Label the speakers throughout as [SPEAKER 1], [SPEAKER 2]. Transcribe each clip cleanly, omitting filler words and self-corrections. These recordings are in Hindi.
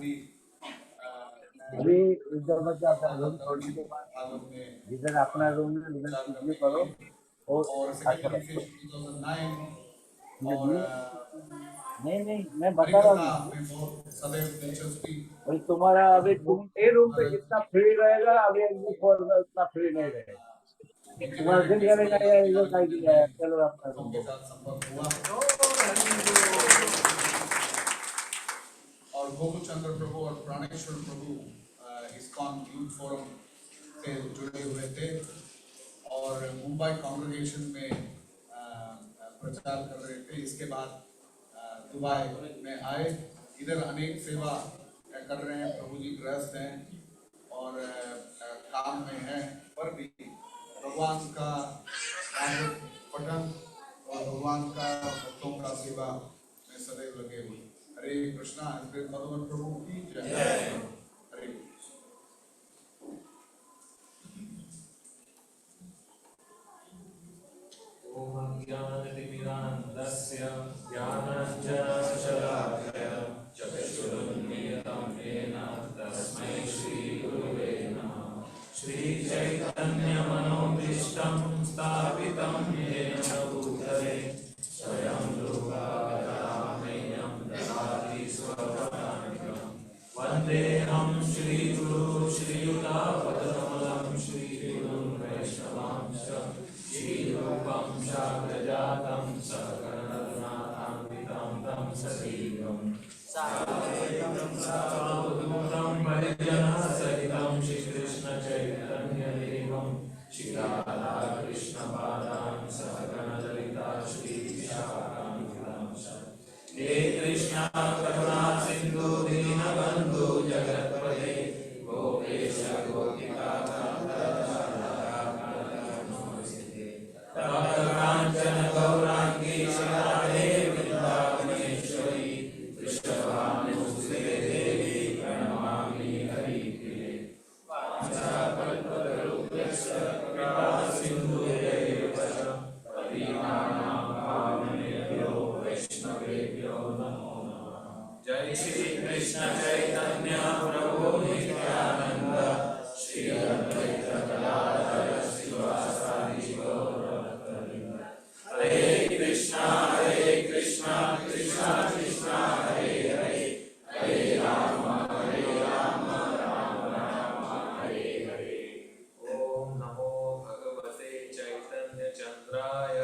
[SPEAKER 1] भी
[SPEAKER 2] अभी इधर मत जाओ, अपना रूम छोड़ने के बाद
[SPEAKER 1] भागवत में
[SPEAKER 2] जिधर अपना रूम है उधर
[SPEAKER 1] प्रचार
[SPEAKER 2] वीडियो
[SPEAKER 1] करने के
[SPEAKER 2] करो
[SPEAKER 1] लिए,
[SPEAKER 2] और
[SPEAKER 1] और
[SPEAKER 2] अच्छा
[SPEAKER 1] सेकेंड
[SPEAKER 2] लगता है।
[SPEAKER 1] इनिशिएशन 2009
[SPEAKER 2] मैं
[SPEAKER 1] और
[SPEAKER 2] नहीं नहीं मैं बता रहा
[SPEAKER 1] हरिकथा
[SPEAKER 2] हूँ।
[SPEAKER 1] में बहुत सदैव दिलचस्पी।
[SPEAKER 2] भाई तुम्हारा अभी तुम ए रूम पे जितना फ्री रहेगा अभी एग्जिट फॉर में उतना फ्री नहीं रहेगा। तुम्हारा
[SPEAKER 1] इंटीग्रेटेड
[SPEAKER 2] दिल
[SPEAKER 1] टेम्पल
[SPEAKER 2] करेगा यार इधर का
[SPEAKER 1] मंदिर
[SPEAKER 2] दिया है,
[SPEAKER 1] में
[SPEAKER 2] चलो अपना
[SPEAKER 1] भक्तों
[SPEAKER 2] रूम
[SPEAKER 1] के
[SPEAKER 2] देखो।
[SPEAKER 1] साथ संपर्क हुआ और गोकुल चंद्र प्रभु और प्राणेश्वर प्रभु इस्कॉन यूथ फोरम से जुड़े हुए थे और मुंबई कांग्रेगेशन में प्रचार कर रहे थे। इसके बाद दुबई में आए, इधर अनेक सेवा कर रहे हैं। प्रभु जी गृहस्थ हैं और काम में हैं, पर भी भगवान का पठन और भगवान का भक्तों का सेवा में सदैव लगे हुए। हरे कृष्णा। भगवान प्रभु की जय। हरे
[SPEAKER 3] ओम ज्ञानतिमिरान्धस्य ज्ञानाञ्जनशलाकया चक्षुरुन्मीलितं येन तस्मै श्रीगुरुवे नमः। श्रीचैतन्यमनोभीष्टं स्थापितं येन भूतले स्वयं रूपकदामह्यं ददाति स्वपदान्तिकं। वन्देऽहं श्रीगुरुं श्रीयुतापदकमलं श्रीगुरुं वैष्णवांश्च श्रीरूपं शाग्रजातं सकलगुणान्वितं तं सजीवं सावधूतं परिजनसहितं श्रीकृष्णचैतन्यदेवं श्रीराधाकृष्णपादान् सहगणललिता श्रीविशाखान्वितांश्च। हे कृष्णा करुणा सिन्धु दीनबन्धु जगत्पते गोपेश गोपिकाकान्त कांचन गौरांगी राधे वृंदावनेश्वरी वृषभानुसुते देवी प्रणमामि हरिप्रिये। वाञ्छाकल्पतरुभ्यश्च कृपा सिन्धुभ्यैव च पतितानां पावनेभ्यो वैष्णवेभ्यो नमो नमः। जय श्री कृष्ण चैतन्य प्रभु नित्यानंद श्री अद्वैत गदाधर श्रीवासादि गौर हरे कृष्णा कृष्णा कृष्णा हरे हरे हरे राम राम राम हरे हरे। ओम नमो भगवते चैतन्य चंद्राय।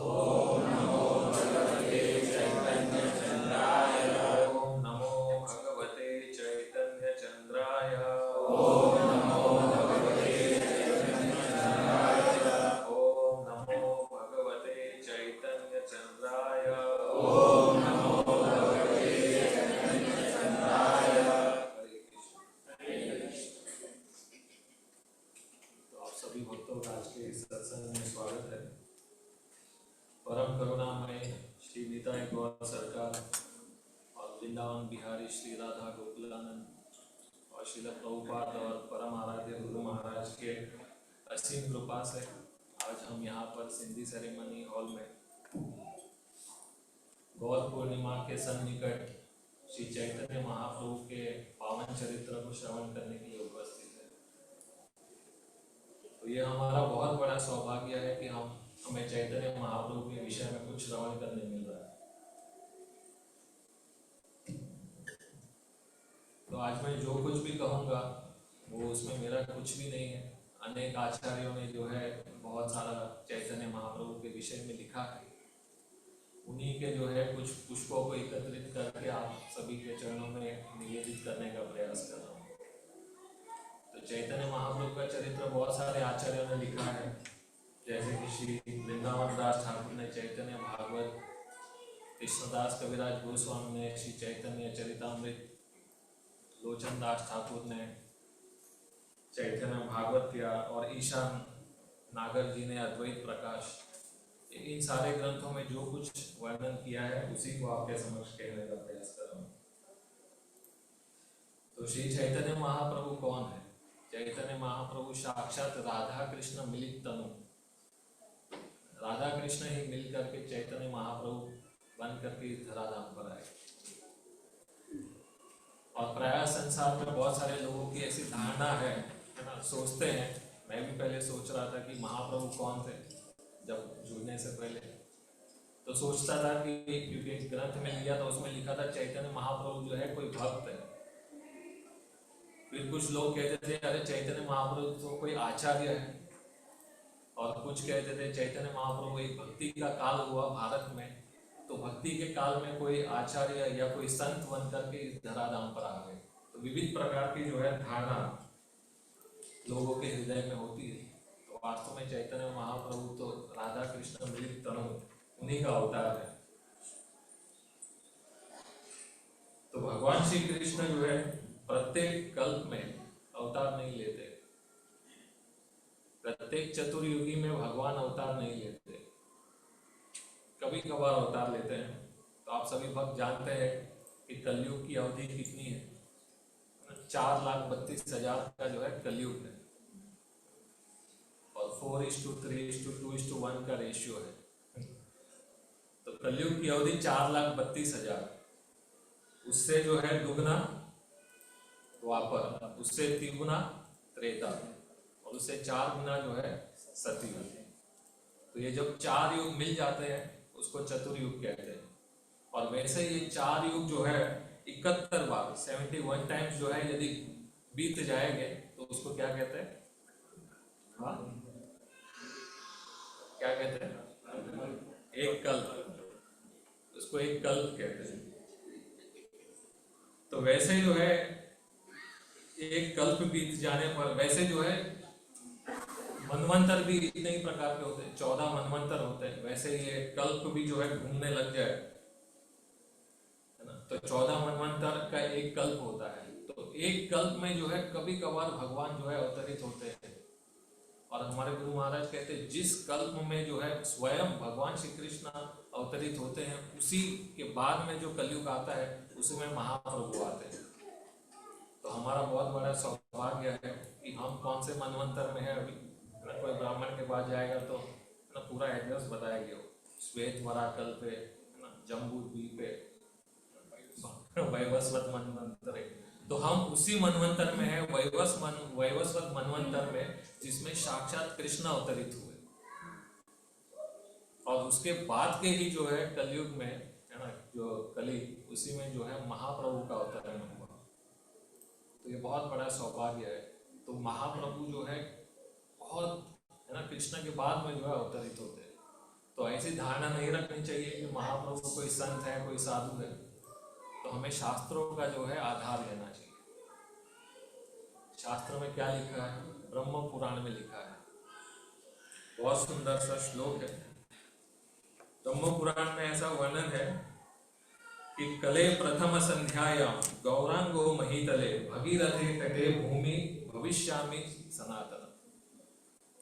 [SPEAKER 3] ओम नमो भगवते चैतन्य चंद्राय। ओम नमो भगवते चैतन्य चंद्राय। ओम नमो भगवते चैतन्य चंद्राय। ओम नमो भगवते चैतन्य चंद्राय। ओम नमो भगवते चैतन्य चंद्राय। हरे कृष्ण। तो आप सभी भक्तों का आज के इस सत्संग में स्वागत है। परम करुणामय श्री निताई गौर सरकार और वृंदावन बिहारी श्री राधा गोकुलानंद और श्रील प्रभुपाद और परम आराध्य गुरु महाराज के असीम कृपा से आज हम यहाँ पर सिंधी सेरेमनी हॉल में गौर पूर्णिमा के सन्निकट श्री चैतन्य महाप्रभु के पावन चरित्र को श्रवण करने के लिए उपस्थित है। तो ये हमारा बहुत बड़ा सौभाग्य है कि हमें चैतन्य महाप्रभु के विषय में कुछ श्रवण करने मिल रहा है। तो आज मैं जो कुछ भी कहूँगा वो उसमें मेरा कुछ भी नहीं है। अनेक आचार्यों ने जो है बहुत सारा चैतन्य महाप्रभु के विषय में लिखा है। उन्हीं के जो है कुछ पुष्पों को एकत्रित करके आप सभी के चरणों में निवेदित करने का प्रयास कर रहा हूँ। तो चैतन्य महाप्रभु का चरित्र बहुत सारे आचार्यों ने लिखा है, जैसे कि श्री वृंदावन दास ठाकुर ने चैतन्य भागवत, कृष्णदास कविराज गोस्वामी ने श्री चैतन्य चरितामृत, लोचन दास ठाकुर ने चैतन्य भागवत किया और ईशान नागर जी ने अद्वैत प्रकाश। इन सारे ग्रंथों में जो कुछ वर्णन किया है उसी को आपके समक्ष कहने का प्रयास कर रहा हूँ। तो श्री चैतन्य महाप्रभु कौन है? चैतन्य महाप्रभु साक्षात राधा कृष्ण मिलित तनु, राधा कृष्ण ही मिल करके चैतन्य महाप्रभु बन करके इस धराधाम पर आए। और संसार में बहुत सारे लोगों की ऐसी धारणा है ना, सोचते हैं, मैं भी पहले सोच रहा था कि महाप्रभु कौन थे जब जुड़ने से पहले, तो सोचता था कि क्योंकि एक ग्रंथ में लिया था उसमें लिखा था चैतन्य महाप्रभु जो है कोई भक्त है। फिर कुछ लोग कहते थे अरे चैतन्य महाप्रभु तो कोई आचार्य है, और कुछ कहते थे चैतन्य महाप्रभु एक भक्ति का काल हुआ भारत में, तो भक्ति के काल में कोई आचार्य या कोई संत बन करके इस धराधाम पर आ गए। तो विविध प्रकार की जो है धारणा लोगों के हृदय में होती है। तो वास्तव में चैतन्य महाप्रभु तो राधा कृष्ण मिलित तनु उन्हीं का अवतार है। तो भगवान श्री कृष्ण जो है प्रत्येक कल्प में अवतार नहीं लेते, प्रत्येक चतुर्युगी में भगवान अवतार नहीं लेते, कभी कभार अवतार लेते हैं। तो आप सभी भक्त जानते हैं कि कलयुग की अवधि कितनी है, 4,32,000 का जो है कलयुग है, और 4:3:2:1 का रेशियो है। तो कलयुग की अवधि 4,32,000, उससे जो है दुगना द्वापर, उससे तिगुना त्रेता, और उससे 4 गुना जो है सतयुग। तो ये जब 4 युग मिल जाते हैं उसको चतुर्युग कहते हैं। और वैसे ये 4 युग जो है 71 बार 71 टाइम्स जो है यदि बीत जाएंगे तो उसको क्या कहते हैं? हाँ, क्या कहते हैं? एक कल्प, उसको एक कल्प कहते हैं। तो वैसे जो है एक कल्प बीत जाने पर वैसे जो है मनवंतर भी इतने ही प्रकार के होते हैं, 14 मनवंतर होते हैं। वैसे ये कल्प भी जो है घूमने लग जाए है ना, तो 14 मनवंतर का एक कल्प होता है। तो एक कल्प में जो है कभी कभार भगवान जो है अवतरित होते हैं। और हमारे गुरु महाराज कहते हैं जिस कल्प में जो है स्वयं भगवान श्री कृष्ण अवतरित होते हैं, उसी के बाद में जो कलयुग आता है उसमें महाप्रभु आते हैं। तो हमारा बहुत बड़ा सौभाग्य है कि हम कौन से मनवंतर में है। अभी कोई ब्राह्मण के पास जाएगा तो ना पूरा एड्रेस बताएंगे, श्वेत वराकल पे ना, जम्बू द्वीप पे वैवस्वत मनवंतर है। तो हम उसी मनवंतर में है, वैवस्वत मनवंतर में, जिसमें साक्षात कृष्ण अवतरित हुए। और उसके बाद के ही जो है कलयुग में है ना, जो कली, उसी में जो है महाप्रभु का अवतरण हुआ। तो ये बहुत बड़ा सौभाग्य है। तो महाप्रभु जो है बहुत है ना कृष्ण के बाद में जो है अवतरित होते हैं। तो ऐसी धारणा नहीं रखनी चाहिए कि महाप्रभु कोई संत है, कोई साधु है। तो हमें शास्त्रों का जो है आधार लेना चाहिए। शास्त्र में क्या लिखा है? ब्रह्म पुराण में लिखा है, बहुत सुंदर सा श्लोक है। ब्रह्म पुराण में ऐसा वर्णन है कि कले प्रथम संध्यायाम गौरांगो महीतले भगीरथे तटे भूमि भविष्यामि सनातन।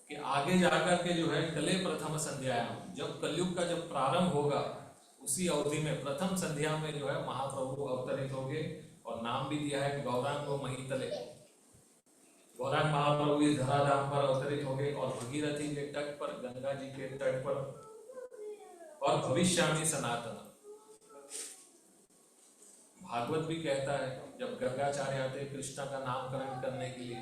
[SPEAKER 3] कि आगे जाकर के जो है कले प्रथम संध्यायाम, जब कलयुग का जब प्रारंभ होगा उसी अवधि में प्रथम संध्या में जो है महाप्रभु अवतरित होंगे। और नाम भी दिया है गौरांगो महीतले, गौरांग महाप्रभु इस धराधाम पर अवतरित होंगे और भगीरथी के तट पर, गंगा जी के तट पर, और भविष्यामि सनातन। भागवत भी कहता है जब गर्गाचार्य आते कृष्ण का नामकरण करने के लिए,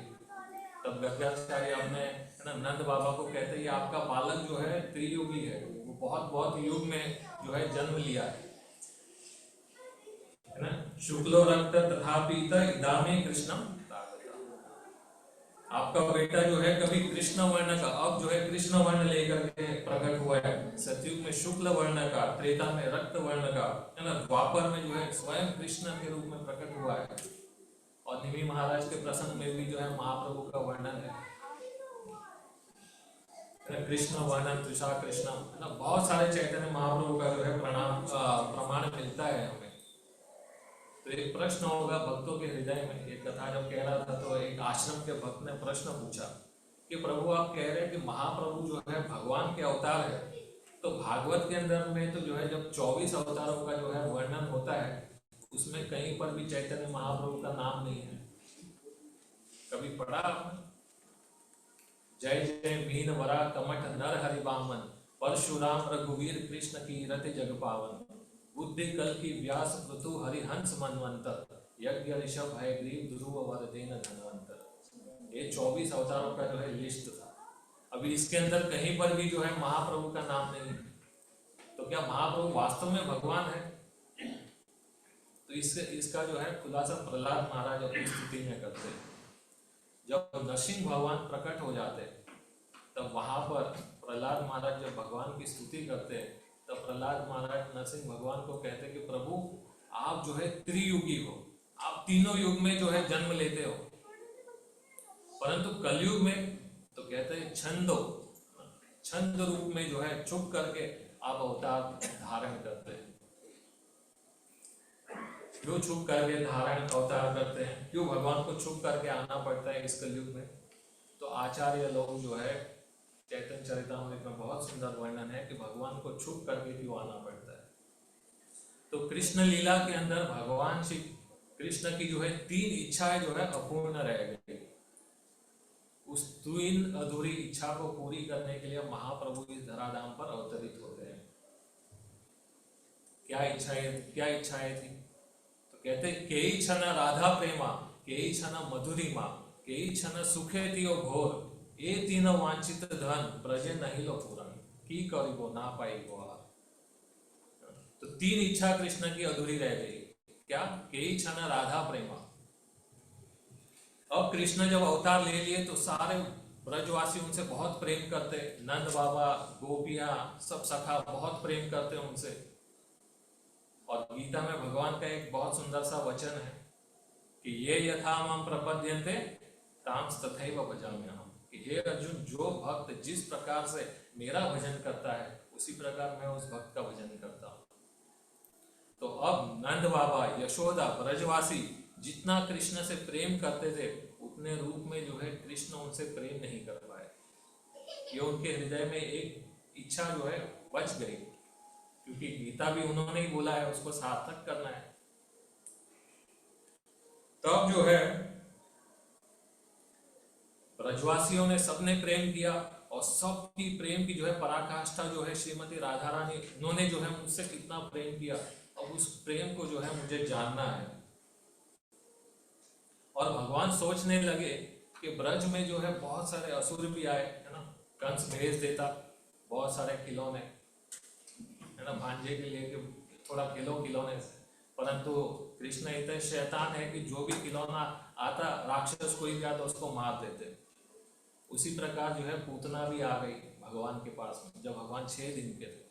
[SPEAKER 3] तब गर्गाचार्य अपने नंद बाबा को कहते हैं आपका बालक जो है त्रियुगी है, वो बहुत युग में जो है जन्म लिया है ना। शुक्लो रक्त तथा पीता इदामे कृष्णम, आपका बेटा जो है कभी कृष्ण वर्ण का, अब जो है कृष्ण वर्ण लेकर के प्रकट हुआ है। सतयुग में शुक्ल वर्ण का, त्रेता में रक्त वर्ण का है ना, द्वापर में जो है स्वयं कृष्ण के रूप में प्रकट हुआ है। और निमि महाराज के प्रसंग में भी जो है महाप्रभु का वर्णन है, कृष्ण वर्णन, तुषा कृष्ण, बहुत सारे चैतन्य महाप्रभु का जो है प्रमाण मिलता है हमें। तो एक प्रश्न होगा भक्तों के हृदय में। एक कथा जब कह रहा था तो एक आश्रम के भक्त ने प्रश्न पूछा कि प्रभु आप कह रहे हैं कि महाप्रभु जो है भगवान के अवतार है, तो भागवत के अंदर में तो जो है जब 24 अवतारों का जो है वर्णन होता है उसमें कहीं पर भी चैतन्य महाप्रभु का नाम नहीं है। कभी पढ़ा आपने? जय जय मीन वरा कमठ नर हरि बामन, परशुराम रघुवीर कृष्ण की रति जग पावन, बुद्धि कल की व्यास पृथु हरिहंस मनवंतर, यज्ञ ऋषभ हयग्रीव ध्रुव वरदेन धन्वंतर। ये 24 अवतारों का जो है लिस्ट था। अभी इसके अंदर कहीं पर भी जो है महाप्रभु का नाम नहीं है। तो क्या महाप्रभु वास्तव में भगवान है? तो इसका जो है खुलासा प्रहलाद महाराज अपनी स्तुति में करते हैं। जब नरसिंह भगवान प्रकट हो जाते हैं तब वहां पर प्रहलाद महाराज जब भगवान की स्तुति करते हैं तब प्रहलाद महाराज नरसिंह भगवान को कहते हैं कि प्रभु आप जो है त्रियुगी हो, आप तीनों युग में जो है जन्म लेते हो, परंतु कलयुग में तो कहते हैं छंद रूप में जो है छुप करके आप अवतार धारण करते हैं। क्यों छुप करके धारण अवतार करते हैं? क्यों भगवान को छुप करके आना पड़ता है इस कलयुग में? तो आचार्य लोग जो है चैतन्य चरितामृत में बहुत सुंदर वर्णन है कि भगवान को छुप करके क्यों आना पड़ता है। तो कृष्ण लीला के अंदर भगवान श्री कृष्ण की जो है 3 इच्छाएं जो है अपूर्ण रह गई। उस 3 अधूरी इच्छा को पूरी करने के लिए महाप्रभु इस धराधाम पर अवतरित हो गए। क्या इच्छाएं थी? तो कहते केई क्षण राधा प्रेमा, केई क्षण मधुरिमा, केई क्षण सुखे तियो घोर, ये 3 वांछित धन ब्रजे नहीं लो पूरन, की करिबो ना पाइबो हार। तो 3 इच्छा कृष्ण की अधूरी रह गई। क्या? केई क्षण राधा प्रेमा। अब कृष्ण जब अवतार ले लिए तो सारे ब्रजवासी उनसे बहुत प्रेम करते, नंद बाबा, गोपियां, सब सखा बहुत प्रेम करते उनसे। और गीता में भगवान का एक बहुत सुंदर सा वचन है कि ये यथा माम प्रपद्यन्ते तांस तथैव भजाम्यहम्, कि हे अर्जुन, जो भक्त जिस प्रकार से मेरा भजन करता है उसी प्रकार मैं उस भक्त का भजन करता हूँ। तो अब नंद बाबा, यशोदा, ब्रजवासी जितना कृष्ण से प्रेम करते थे उतने रूप में जो है कृष्ण उनसे प्रेम नहीं कर पाए। ये उनके हृदय में एक इच्छा जो है बच गई, क्योंकि गीता भी उन्होंने ही बोला है, उसको सार्थक करना है। तब जो है ब्रजवासियों ने सबने प्रेम किया और सबकी प्रेम की जो है पराकाष्ठा जो है श्रीमती राधा रानी, उन्होंने जो है मुझसे कितना प्रेम किया, अब उस प्रेम को जो है मुझे जानना है। और भगवान सोचने लगे कि ब्रज में जो है बहुत सारे असुर भी आए, है ना, कंस भेज देता बहुत सारे खिलौने, है ना, भांजे के लिए कि थोड़ा खिलौने से, परंतु कृष्ण इतने शैतान है कि जो भी खिलौना आता राक्षस कोई भी आता उसको मार देते। उसी प्रकार जो है पूतना भी आ गई भगवान के पास में जब भगवान 6 दिन के थे।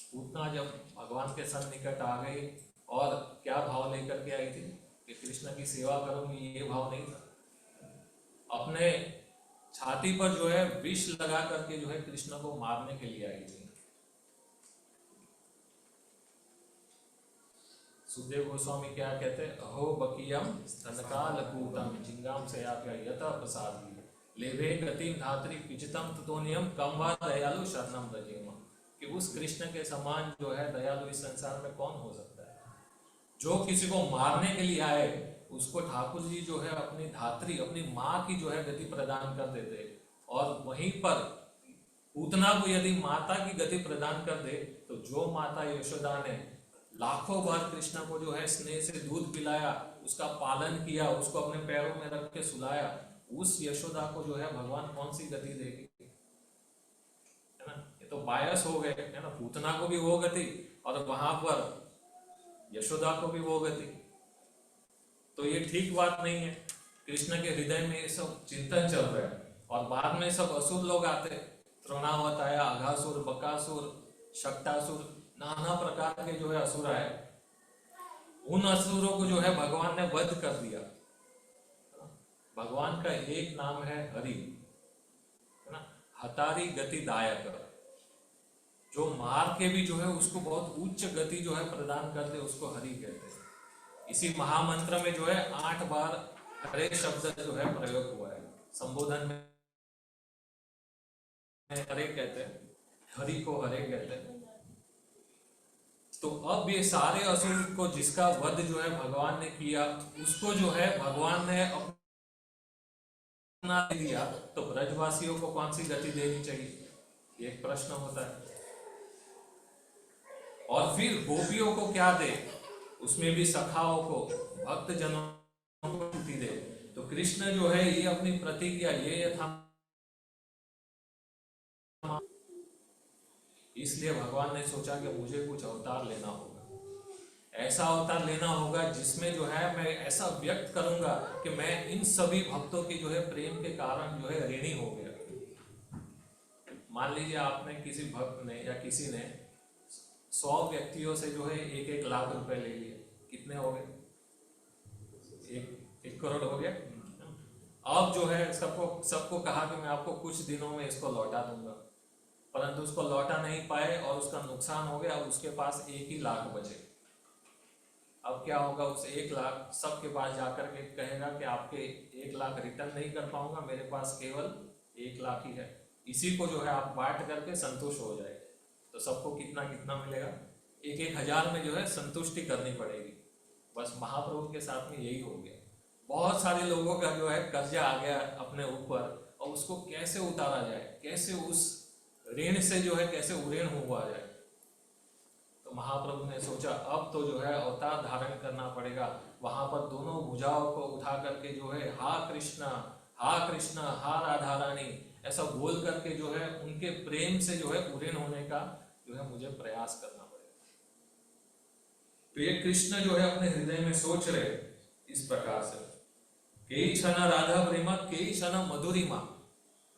[SPEAKER 3] पूतना जब भगवान के सन्निकट आ गई और क्या भाव लेकर के आई थी कि कृष्ण की सेवा करूंगी, ये भाव नहीं था। अपने छाती पर जो है विष लगा करके जो है कृष्ण को मारने के लिए आई थी। सुखदेव गोस्वामी क्या कहते हैं? अहो बकियम स्तनकालकूटम जिंगाम से आप्या यथा प्रसादी लेवे गतिम धात्री पिचितम ततोनियम कम वा दयालु शरणम रजेम। कि उस कृष्ण के समान जो है दयालु इस संसार में कौन हो सकता है? जो किसी को मारने के लिए आए उसको ठाकुर जी जो है अपनी धात्री, अपनी माँ की जो है गति प्रदान कर देते, और वहीं पर पूतना को यदि माता की गति प्रदान कर दे तो जो माता यशोदा ने लाखों बार कृष्ण को जो है स्नेह से दूध पिलाया, उसका पालन किया, उसको अपने पैरों में रख के सुलाया, उस यशोदा को जो है भगवान कौन सी गति देगी? है ना, ये तो बायस हो गए, है ना, पूतना को भी वो गति और वहां पर यशोदा को भी वो गति। तो ये ठीक बात नहीं है। कृष्ण के हृदय में ये सब चिंतन चल रहा है और बाद में सब असुर लोग आते, तृणावत आया, अघासुर, बकासुर, शक्टासुर, नाना प्रकार के जो है असुर आए। उन असुरों को जो है भगवान ने वध कर दिया। भगवान का एक नाम है हरि, है ना, हतारी गति दायक, जो मार के भी जो है उसको बहुत उच्च गति जो है प्रदान करते उसको हरि कहते हैं। इसी महामंत्र में जो है 8 बार हरे शब्द जो है प्रयोग हुआ है। संबोधन में हरे कहते हैं, हरि को हरे कहते हैं। तो अब ये सारे असुर को जिसका वध जो है भगवान ने किया, उसको जो है भगवान ने अपना दिया, तो ब्रजवासियों को कौन सी गति देनी चाहिए? एक प्रश्न होता है। और फिर गोपियों को क्या दे? उसमें भी सखाओं को, भक्त जनों को मुक्ति दे। तो कृष्ण जो है ये अपनी प्रतिज्ञा ये था, इसलिए भगवान ने सोचा कि मुझे कुछ अवतार लेना होगा, ऐसा अवतार लेना होगा जिसमें जो है मैं ऐसा व्यक्त करूंगा कि मैं इन सभी भक्तों की जो है प्रेम के कारण जो है ऋणी हो गया। मान लीजिए आपने किसी भक्त ने या किसी ने 100 व्यक्तियों से जो है 1-1 लाख रुपए ले लिए, कितने हो गए? 1 करोड़ हो गया। अब जो है सबको कहा कि मैं आपको कुछ दिनों में इसको लौटा दूंगा, परंतु उसको लौटा नहीं पाए और उसका नुकसान हो गया और उसके पास 1 ही लाख बचे। अब क्या होगा? उस 1 लाख सबके पास जाकर के कहेगा कि आपके 1 लाख रिटर्न नहीं कर पाऊंगा, मेरे पास केवल 1 लाख ही है, इसी को जो है आप बांट करके संतुष्ट हो जाए। तो सबको कितना कितना मिलेगा? 1-1 हजार में जो है संतुष्टि करनी पड़ेगी। बस महाप्रभु के साथ में यही हो गया। बहुत सारे लोगों का जो है कर्जा आ गया अपने ऊपर, और उसको कैसे उतारा जाए, कैसे उस ऋण से जो है कैसे उऋण हुआ जाए। तो महाप्रभु ने सोचा अब तो जो है अवतार धारण करना पड़ेगा। वहां पर दोनों भुजाओं को उठा करके जो है हा कृष्णा हा राधा रानी ऐसा बोल करके जो है उनके प्रेम से जो है उऋण होने का जो है मुझे प्रयास करना पड़ेगा। तो ये कृष्ण जो है अपने हृदय में सोच रहे इस प्रकार से, के क्षण राधा प्रेमा के क्षण मधुरिमा।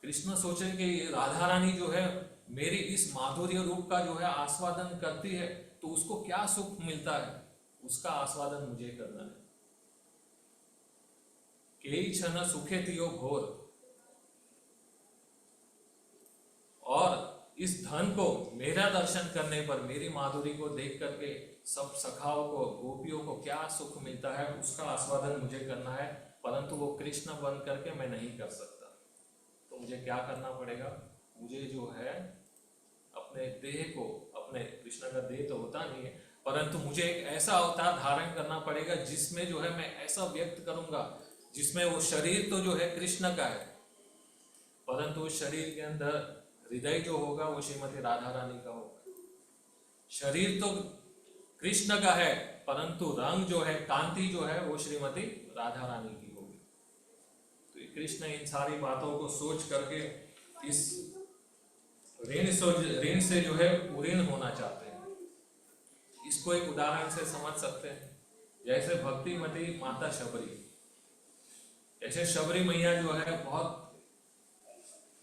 [SPEAKER 3] कृष्ण सोचे कि राधा रानी जो है मेरी इस माधुर्य रूप का जो है आस्वादन करती है, तो उसको क्या सुख मिलता है, उसका आस्वादन मुझे करना है। के क्षण सुखे तियो घोर, और इस धन को मेरा दर्शन करने पर, मेरी माधुरी को देख करके सब सखाओं को, गोपियों को क्या सुख मिलता है, उसका आस्वादन मुझे करना है, परंतु वो कृष्ण बन करके मैं नहीं कर सकता। तो मुझे क्या करना पड़ेगा? मुझे जो है अपने देह को, अपने कृष्ण का देह तो होता नहीं है, परंतु मुझे एक ऐसा अवतार धारण करना पड़ेगा जिसमें जो है मैं ऐसा व्यक्त करूंगा जिसमें वो शरीर तो जो है कृष्ण का है, परंतु उस शरीर के अंदर हृदय जो होगा वो श्रीमती राधा रानी का होगा। शरीर तो कृष्ण का है, परंतु रंग जो है, कांति जो है वो श्रीमती राधा रानी की होगी। तो कृष्ण इन सारी बातों को सोच करके इस ऋण से जो है उऋण होना चाहते हैं। इसको एक उदाहरण से समझ सकते हैं, जैसे भक्तिमती माता शबरी, जैसे शबरी मैया जो है बहुत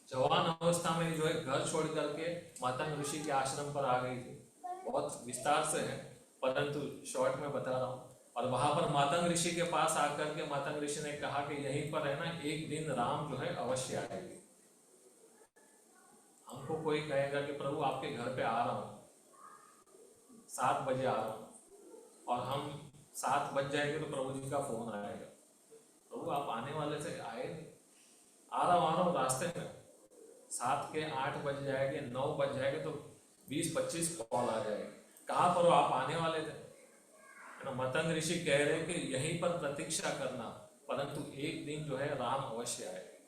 [SPEAKER 3] जवान अवस्था में जो है घर छोड़ करके मातंग ऋषि के आश्रम पर आ गई थी। बहुत विस्तार से है, परंतु शॉर्ट में बता रहा हूँ। और वहां पर मातंग ऋषि के पास आकर के मातंग ऋषि ने कहा कि यहीं पर है ना, एक दिन राम जो है अवश्य आएंगे। हमको कोई कहेगा कि प्रभु आपके घर पे आ रहा हूँ, 7 बजे आ रहा हूँ, और हम 7 बज जाएंगे तो प्रभु जी का फोन आएगा, प्रभु आप आने वाले से आए नहीं, आ रहा हूँ रास्ते में। 7 के 8 बज जाएंगे, 9 बज जाएंगे तो 20-25 कॉल आ जाएगा, कहाँ पर आप आने वाले थे? मतंग ऋषि कह रहे कि यहीं पर प्रतीक्षा करना, परंतु एक दिन जो है राम अवश्य आएगा।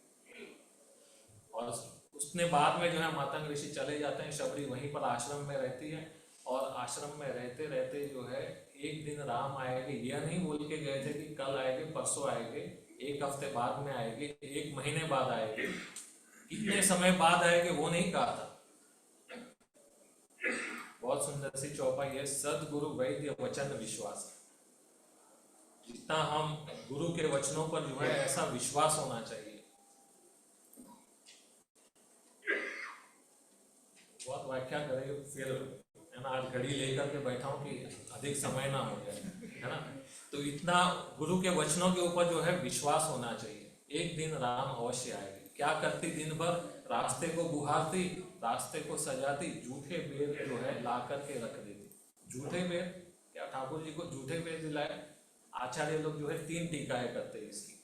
[SPEAKER 3] और उसने बाद में जो है मातंग ऋषि चले जाते हैं, शबरी वहीं पर आश्रम में रहती है, और आश्रम में रहते रहते जो है एक दिन राम आएंगे, यह नहीं बोल के गए थे कि कल आएंगे, परसों आएंगे, 1 हफ्ते बाद में आएंगे, 1 महीने बाद आएंगे, कितने समय बाद आएंगे वो नहीं कहा था। बहुत सुंदर सी चौपाई है, सदगुरु वैद्य वचन विश्वास। जितना हम गुरु के वचनों पर जो है ऐसा विश्वास होना चाहिए। बहुत व्याख्या करें फिर है ना, आज घड़ी लेकर के बैठा हूँ कि अधिक समय ना हो जाए, है ना। तो इतना गुरु के वचनों के ऊपर जो है विश्वास होना चाहिए। एक दिन राम अवश्य आएंगे। क्या करती? दिन भर रास्ते को बुहारती, रास्ते को सजाती, झूठे बेर जो है ला करके रख देती। झूठे बेर क्या ठाकुर जी को झूठे बेर दिलाए? आचार्य लोग जो है 3 टीकाएं करते हैं इसकी।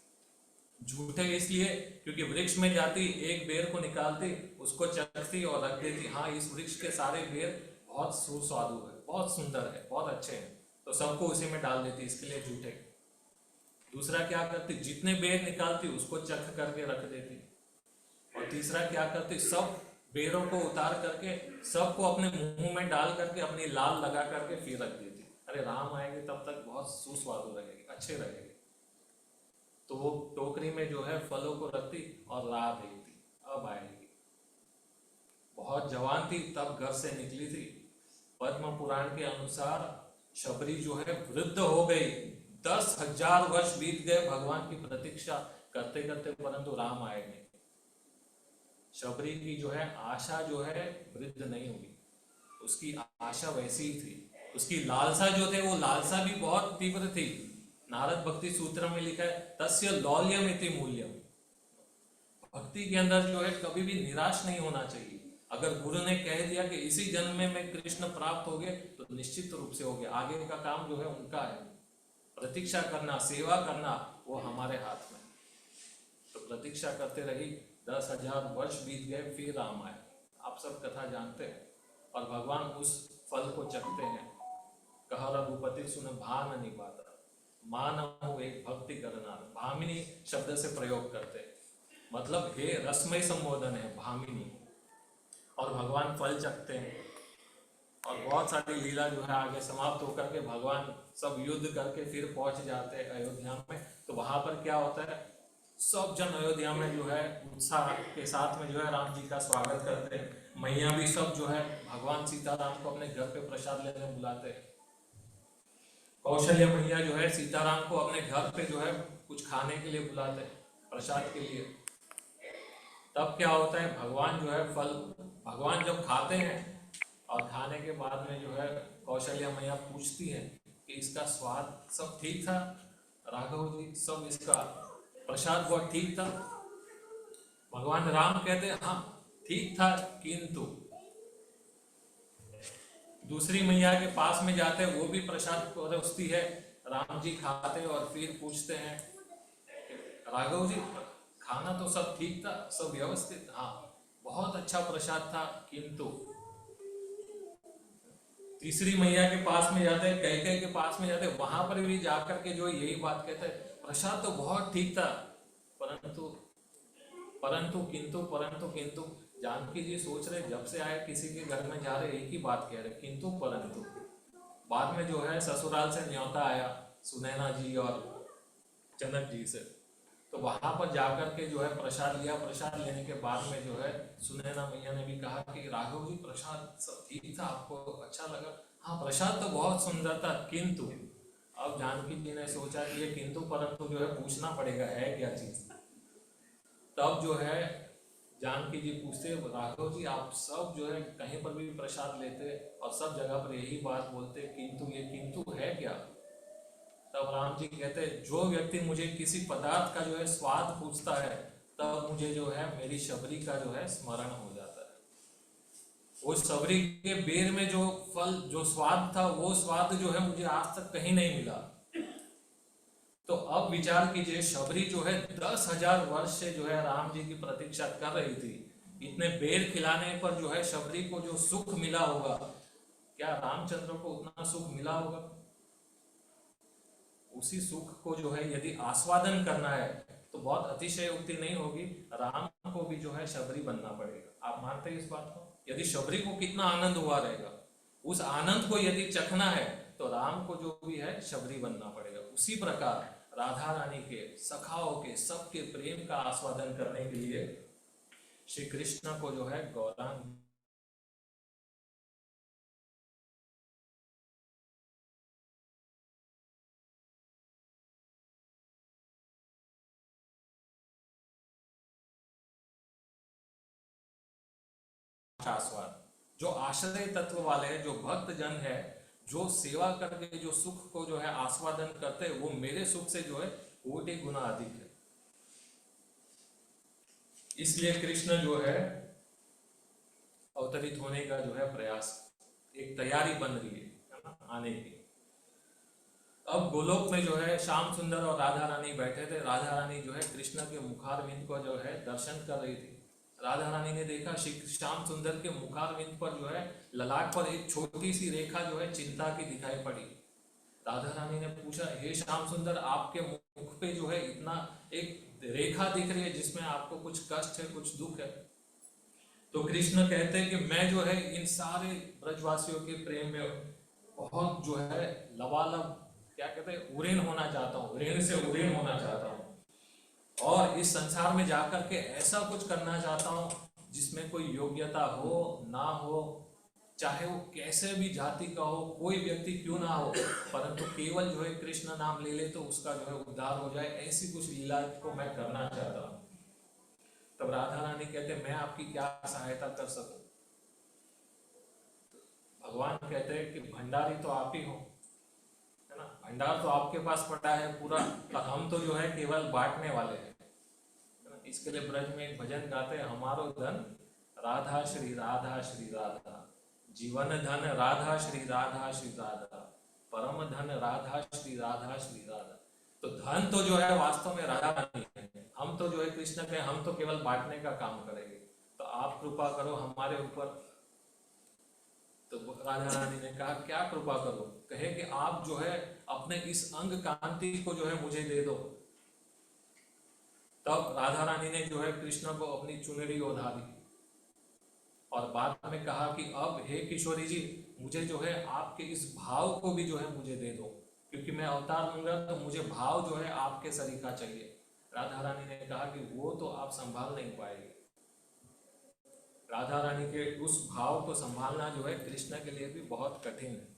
[SPEAKER 3] झूठे इसलिए क्योंकि वृक्ष में जाती, एक बेर को निकालती, उसको चखती और रख देती, हाँ इस वृक्ष के सारे बेर बहुत सुस्वादु है, बहुत सुंदर है, बहुत अच्छे हैं, तो सबको उसी में डाल देती, इसके लिए झूठे। दूसरा क्या करती? जितने बेर निकालती उसको चख करके रख देती। और तीसरा क्या करती? सब बेरों को उतार करके सबको अपने मुंह में डाल करके अपनी लाल लगा करके फिर रख देती। अरे राम आएंगे तब तक बहुत सुस्वादु रहेगी, अच्छे रहेंगे। तो वो टोकरी में जो है फलों को रखती और राह देखती, अब आएगी। बहुत जवान थी तब घर से निकली थी। पद्म पुराण के अनुसार शबरी जो है वृद्ध हो गई, 10,000 वर्ष बीत गए भगवान की प्रतीक्षा करते करते, परंतु राम आए नहीं। शबरी की जो है आशा जो है वृद्ध नहीं हुई, उसकी आशा वैसी ही थी। उसकी लालसा जो थे वो लालसा भी बहुत तीव्र थी। नारद भक्ति सूत्र में लिखा है तस्य लौल्यम इति मूल्यम। भक्ति के अंदर जो है कभी भी निराश नहीं होना चाहिए। अगर गुरु ने कह दिया कि इसी जन्म में कृष्ण प्राप्त हो गए तो निश्चित रूप से हो गया, आगे का काम जो है उनका है। प्रतीक्षा करना, सेवा करना वो हमारे हाथ में। तो प्रतीक्षा करते रही, 10,000 वर्ष बीत गए, फिर राम आए। आप सब कथा जानते हैं। और भगवान उस फल को चखते हैं। कह रघुपति सुन भान निपाता, मानव एक भक्ति करना। भामिनी शब्द से प्रयोग करते हैं, मतलब हे रसमय संबोधन है भामिनी। और भगवान फल चखते हैं और बहुत सारी लीला जो है आगे समाप्त होकर के भगवान सब युद्ध करके फिर पहुंच जाते हैं अयोध्या में। तो वहां पर क्या होता है, सब जन अयोध्या में जो है उत्साह के साथ में जो है राम जी का स्वागत करते हैं। मैया भी सब जो है भगवान सीताराम को अपने घर पे प्रसाद लेने बुलाते हैं। कौशल्य मैया जो है सीताराम को अपने घर पे जो है कुछ खाने के लिए बुलाते हैं, प्रसाद के लिए। तब क्या होता है, भगवान जो है फल, भगवान जब खाते हैं और खाने के बाद में जो है कौशल्या मैया पूछती है कि इसका स्वाद सब ठीक था राघव जी, सब इसका प्रसाद बहुत ठीक था। भगवान राम कहते हैं हाँ ठीक था, किंतु दूसरी मैया के पास में जाते हैं, वो भी प्रसाद परोसती है। राम जी खाते हैं और फिर पूछते हैं राघव जी खाना तो सब ठीक था, सब व्यवस्थित, हाँ बहुत अच्छा प्रसाद था, किंतु तीसरी मैया के पास में जाते हैं, कैकेयी के पास में जाते हैं, वहां पर भी जाकर के जो यही बात कहते हैं प्रसाद तो बहुत ठीक था, परंतु परंतु किंतु परंतु किंतु। जानकी जी सोच रहे जब से आए किसी के घर में जा रहे एक ही बात कह रहे किंतु परंतु। बाद में जो है ससुराल से न्योता आया सुनैना जी और जनक जी से, तो वहां पर जाकर के जो है प्रसाद लिया। प्रसाद लेने के बाद में जो है सुनैना मैया ने भी कहा कि राघव जी प्रसाद सब ठीक था, आपको अच्छा लगा? हाँ प्रसाद तो बहुत सुंदर था, किंतु। अब जानकी जी ने सोचा कि ये किंतु परंतु जो है पूछना पड़ेगा है क्या चीज। तब जो है जानकी जी पूछते राघव जी आप सब जो है कहीं पर भी प्रसाद लेते और सब जगह पर यही बात बोलते, किंतु ये किंतु है क्या? तब राम जी कहते जो व्यक्ति मुझे किसी पदार्थ का जो है स्वाद पूछता है तब मुझे जो है मेरी शबरी का जो है स्मरण हो जाता है। वो शबरी के बेर में जो फल जो स्वाद था वो स्वाद जो है मुझे आज तक कहीं नहीं मिला। तो अब विचार कीजिए, शबरी जो है 10,000 वर्ष से जो है राम जी की प्रतीक्षा कर रही थी। इतने बेर खिलाने पर जो है शबरी को जो सुख मिला होगा, क्या रामचंद्र को उतना सुख मिला होगा? उसी सुख को जो है यदि आस्वादन करना है तो बहुत अतिशयोक्ति नहीं होगी, राम को भी जो है शबरी बनना पड़ेगा। आप मानते हैं इस बात को? यदि शबरी को कितना आनंद हुआ रहेगा, उस आनंद को यदि चखना है तो राम को जो भी है शबरी बनना पड़ेगा। उसी प्रकार राधा रानी के, सखाओं के, सबके प्रेम का आस्वादन करने के लिए श्री कृष्ण को जो है गौरांग आस्वाद, जो आश्रय तत्व वाले हैं, जो भक्त जन है, जो सेवा करके जो सुख को जो है आस्वादन करते हैं, वो मेरे सुख से जो है कोटि गुना अधिक है। इसलिए कृष्ण जो है अवतरित होने का जो है प्रयास, एक तैयारी बन रही है आने की। अब गोलोक में जो है श्याम सुंदर और राधा रानी बैठे थे। राधा रानी जो है कृष्ण के मुखारविंद को जो है दर्शन कर रही थी। राधा रानी ने देखा श्याम सुंदर के मुखारविंद पर जो है ललाट पर एक छोटी सी रेखा जो है चिंता की दिखाई पड़ी। राधा रानी ने पूछा हे श्याम सुंदर, आपके मुख पे जो है इतना एक रेखा दिख रही है जिसमें आपको कुछ कष्ट है, कुछ दुख है? तो कृष्ण कहते हैं कि मैं जो है इन सारे ब्रजवासियों के प्रेम में बहुत जो है लबालब, क्या कहते हैं, उरीन होना चाहता हूँ, ऋण से उरीन होना चाहता हूँ, और इस संसार में जाकर के ऐसा कुछ करना चाहता हूँ जिसमें कोई योग्यता हो ना हो, चाहे वो कैसे भी जाति का हो, कोई व्यक्ति क्यों ना हो, परंतु केवल जो है कृष्ण नाम ले ले तो उसका जो है उद्धार हो जाए, ऐसी कुछ लीला को मैं करना चाहता हूँ। तब राधा रानी कहते मैं आपकी क्या सहायता कर सकूं? भगवान कहते हैं कि भंडारी तो आप ही हो, है ना, भंडार तो आपके पास पड़ा है पूरा, और हम तो जो है केवल बांटने वाले हैं। इसके लिए ब्रज में एक भजन गाते हैं, हमारो धन राधा श्री राधा श्री राधा, जीवन धन राधा श्री राधा श्री राधा, परम धन राधा श्री राधा श्री राधा। तो धन तो जो है वास्तव में राधा रानी है, हम तो जो है कृष्ण के, हम तो केवल बांटने का काम करेंगे, तो आप कृपा करो हमारे ऊपर। तो राधा रानी ने कहा क्या कृपा करो? कहे कि आप जो है अपने इस अंग कांति को जो है मुझे दे दो। तब राधा रानी ने जो है कृष्ण को अपनी चुनरी ओढ़ा दी और बाद में कहा कि अब हे किशोरी जी, मुझे जो है आपके इस भाव को भी जो है मुझे दे दो, क्योंकि मैं अवतार लूंगा तो मुझे भाव जो है आपके सरीखा चाहिए। राधा रानी ने कहा कि वो तो आप संभाल नहीं पाएंगे। राधा रानी के उस भाव को संभालना जो है कृष्ण के लिए भी बहुत कठिन है।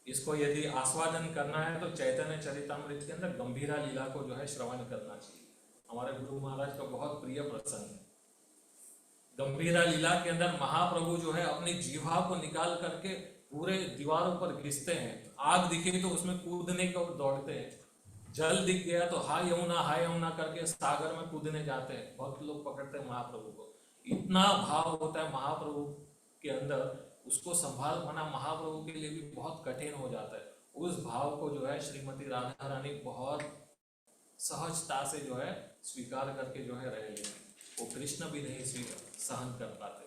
[SPEAKER 3] इसको यदि आस्वादन करना है तो चैतन्य चरितामृत के अंदर गंभीरा लीला को जो है श्रवण करना चाहिए। हमारे गुरु महाराज का बहुत प्रिय प्रसंग है। गंभीरा लीला के अंदर महाप्रभु जो है अपनी जीवा को निकाल करके पूरे दीवारों पर घिसते हैं, आग दिखे तो उसमें कूदने को दौड़ते हैं, जल दिख गया तो हाय यमुना करके सागर में कूदने जाते हैं, बहुत लोग पकड़ते हैं महाप्रभु को। इतना भाव होता है महाप्रभु के अंदर, उसको संभाल पाना महाप्रभु के लिए भी बहुत कठिन हो जाता है। उस भाव को जो है श्रीमती राधा रानी बहुत सहजता से जो है स्वीकार करके जो है रह लेते, वो कृष्ण भी नहीं सहन कर पाते।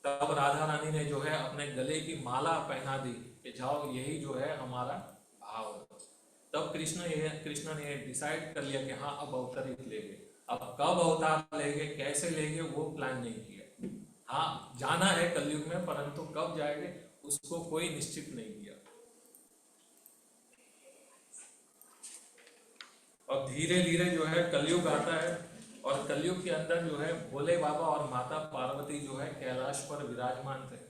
[SPEAKER 3] तब राधा रानी ने जो है अपने गले की माला पहना दी कि जाओ यही जो है हमारा भाव है। तब कृष्ण ने डिसाइड कर लिया कि हाँ अब अवतरित लेंगे। अब कब अवतार लेंगे, कैसे लेंगे, वो प्लान नहीं किया। हाँ जाना है कलयुग में, परंतु कब जाएंगे उसको कोई निश्चित नहीं किया। और धीरे धीरे जो है कलयुग आता है, और कलयुग के अंदर जो है भोले बाबा और माता पार्वती जो है कैलाश पर विराजमान थे।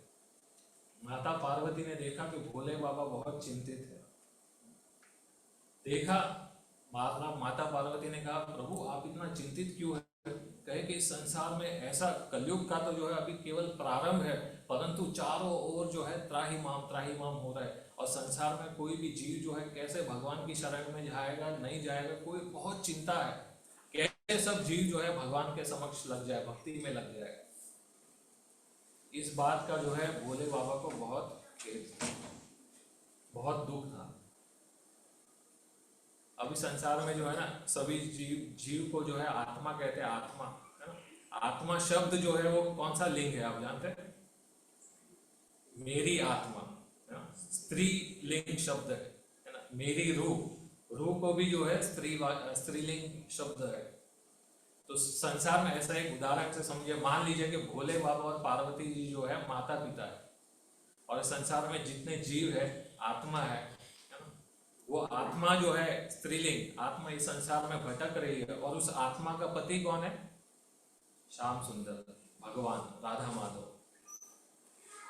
[SPEAKER 3] माता पार्वती ने देखा कि भोले बाबा बहुत चिंतित है। देखा माता पार्वती ने कहा प्रभु आप इतना चिंतित क्यों है? कहे कि इस संसार में ऐसा कलयुग का तो जो है अभी केवल प्रारंभ है, परंतु चारों ओर जो है त्राहिमाम हो रहा है, और संसार में कोई भी जीव जो है कैसे भगवान की शरण में जाएगा नहीं जाएगा, कोई बहुत चिंता है, कैसे सब जीव जो है भगवान के समक्ष लग जाए, भक्ति में लग जाए। इस बात का जो है भोले बाबा को बहुत खेद था, बहुत दुख था। अभी संसार में जो है ना सभी जीव को जो है आत्मा कहते हैं, आत्मा है ना। आत्मा शब्द जो है वो कौन सा लिंग है आप जानते हैं? मेरी आत्मा है ना, स्त्री लिंग शब्द है ना। मेरी रूह को भी जो है स्त्रीलिंग शब्द है। तो संसार में ऐसा एक उदाहरण से समझिए, मान लीजिए कि भोले बाबा और पार्वती जी जो है माता पिता है, और संसार में जितने जीव है आत्मा है ना, वो आत्मा जो है स्त्रीलिंग आत्मा इस संसार में भटक रही है, और उस आत्मा का पति कौन है? श्याम सुंदर भगवान राधा माधव।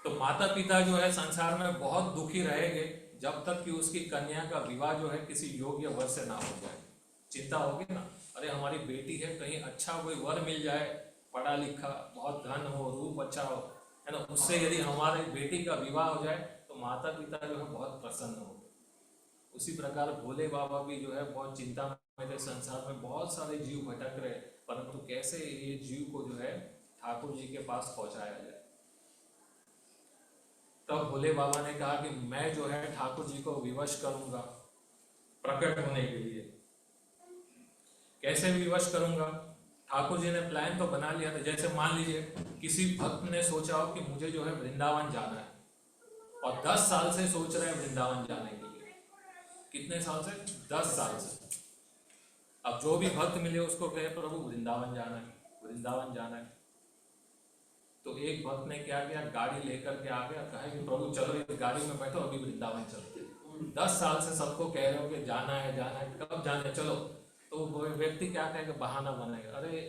[SPEAKER 3] तो माता पिता जो है संसार में बहुत दुखी रहेंगे जब तक कि उसकी कन्या का विवाह जो है किसी योग्य वर से ना हो जाए। चिंता होगी ना, अरे हमारी बेटी है, कहीं अच्छा कोई वर मिल जाए, पढ़ा लिखा, बहुत धन हो, रूप अच्छा हो, है ना, उससे यदि हमारी बेटी का विवाह हो जाए तो माता पिता जो है बहुत प्रसन्न हो। उसी प्रकार भोले बाबा भी जो है बहुत चिंता में थे, संसार में बहुत सारे जीव भटक रहे, परंतु कैसे ये जीव को जो है ठाकुर जी के पास पहुंचाया जाए। तब भोले बाबा ने कहा कि मैं जो है ठाकुर जी को विवश करूंगा प्रकट होने के लिए। कैसे विवश करूंगा? ठाकुर जी ने प्लान तो बना लिया था। जैसे मान लीजिए किसी भक्त ने सोचा हो कि मुझे जो है वृंदावन जाना है, और 10 साल से सोच रहे हैं वृंदावन जाने के लिए। कितने साल से? 10 साल से। अब जो भी भक्त मिले उसको कहे प्रभु वृंदावन जाना है, वृंदावन जाना है। तो एक भक्त ने क्या किया, गाड़ी लेकर के आ गया, कहा कि प्रभु चलो इस गाड़ी में बैठो, अभी वृंदावन चलते हैं। 10 साल से सबको कह रहे हो कि जाना है, कब जाना है, चलो। तो वो व्यक्ति क्या कहेगा, बहाना बनाएगा, अरे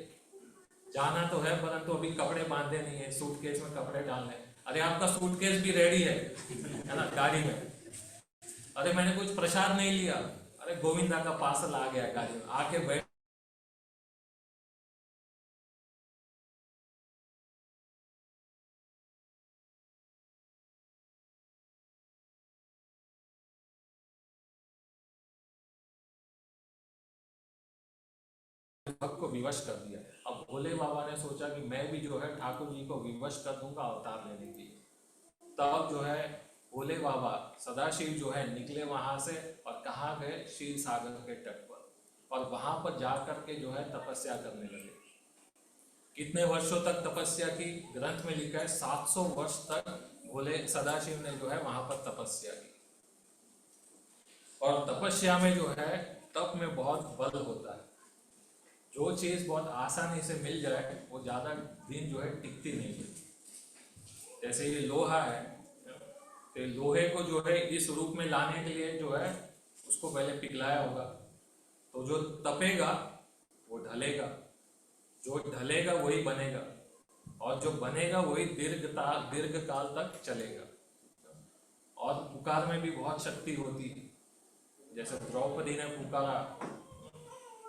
[SPEAKER 3] जाना तो है परंतु अभी कपड़े बांधे नहीं है, सूटकेस में कपड़े डालने। अरे आपका सूटकेस भी रेडी है ना गाड़ी में। अरे मैंने कुछ प्रसाद नहीं लिया, अरे गोविंदा का पार्सल आ गया गाड़ी में, आके बैठ। भक्त को विवश कर दिया। अब भोले बाबा ने सोचा कि मैं भी जो है ठाकुर जी को विवश कर दूंगा अवतार लेने के लिए। तब जो है भोले बाबा सदाशिव जो है निकले वहां से और कहाँ गए, क्षीर सागर के तट पर, और वहां पर जाकर के जो है तपस्या करने लगे। कितने वर्षों तक तपस्या की, ग्रंथ में लिखा है 700 वर्ष तक भोले सदाशिव ने जो है वहां पर तपस्या की। और तपस्या में जो है तप में बहुत बल होता है। जो चीज बहुत आसानी से मिल जाए वो ज्यादा दिन जो है टिकती नहीं है। जैसे ये लोहा है, तो लोहे को जो है इस रूप में लाने के लिए जो है उसको पहले पिघलाया होगा, तो जो तपेगा वो ढलेगा, जो ढलेगा वही बनेगा, और जो बनेगा वही दीर्घ काल तक चलेगा। और पुकार में भी बहुत शक्ति होती है। जैसे द्रौपदी ने पुकारा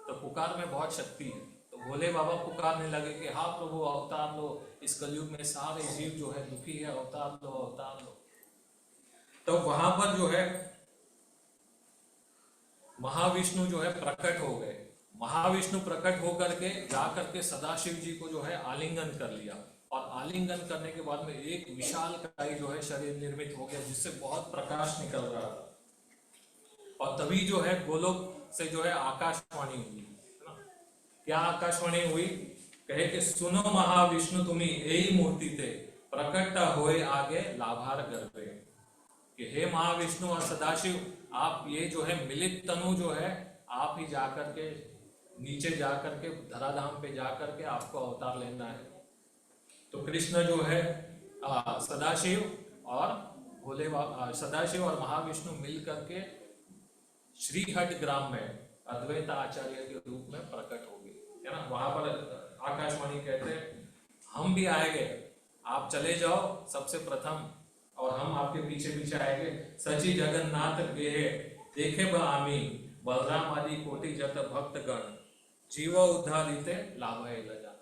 [SPEAKER 3] तो पुकार में बहुत शक्ति है। तो भोले बाबा पुकारने लगे कि हाँ प्रभु अवतार लो, इस कलयुग में सारे जीव जो है दुखी है, अवतार लो अवतार लो। तो वहां पर जो है महाविष्णु जो है प्रकट हो गए। महाविष्णु प्रकट होकर के जाकर के सदाशिव जी को जो है आलिंगन कर लिया, और आलिंगन करने के बाद में एक विशालकाय जो है शरीर निर्मित हो गया, जिससे बहुत प्रकाश निकल रहा था। और तभी जो है गोलोक से जो है आकाशवाणी हुई, है ना। क्या आकाशवाणी हुई, कहे कि सुनो महाविष्णु तुम्ही यही मूर्ति थे, प्रकट होए आगे लाभार गर्भे। कि हे महाविष्णु और सदाशिव, आप ये जो है मिलित तनु जो है आप ही जाकर के नीचे जाकर के धराधाम पे जाकर के आपको अवतार लेना है। तो कृष्ण जो है सदाशिव और भोले बाबा, सदाशिव और महाविष्णु मिल करके श्रीहट ग्राम में अद्वैत आचार्य के रूप में प्रकट हो गए, है ना। वहां पर आकाशवाणी कहते हैं हम भी आएंगे, आप चले जाओ सबसे प्रथम, और हम आपके पीछे पीछे आएंगे। सची जगन्नाथ गेहे देखे आमी, बलराम आदि कोटि जत भक्त गण, जीव उद्धारिते लाभ है लजा।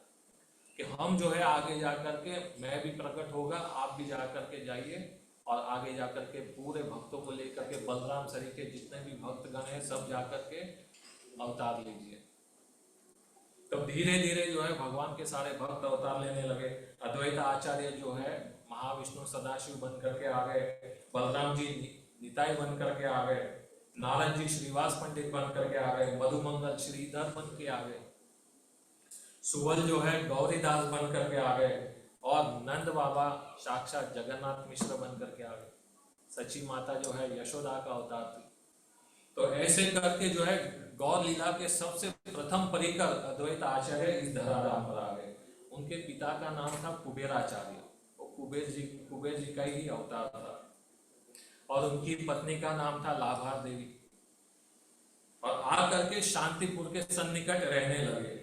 [SPEAKER 3] कि हम जो है आगे जाकर के, मैं भी प्रकट होगा, आप भी जाकर के जाइए, और आगे जाकर के पूरे भक्तों को लेकर के बलराम सरी के जितने भी भक्तगण हैं सब जाकर के अवतार लीजिए। तो धीरे धीरे जो है भगवान के सारे भक्त अवतार लेने लगे। अद्वैत आचार्य जो है महाविष्णु सदाशिव बन करके आ गए, बलराम जी निताई बन करके आ गए, नारद जी श्रीवास पंडित बन करके आ गए, मधुमंगल श्रीधर बन के आ गए, सुबल जो है गौरीदास बन करके आ गए, और नंद बाबा साक्षात जगन्नाथ मिश्र बन करके आ गए। सची माता जो है यशोदा का अवतार थी। तो ऐसे करके जो है गौर लीला के सबसे प्रथम परिकर अद्वैत आचार्य इस धराधाम पर आ गए। उनके पिता का नाम था कुबेराचार्य, वो कुबेर जी का ही अवतार था, और उनकी पत्नी का नाम था लाभार देवी। और आकर के शांतिपुर के सन्निकट रहने लगे,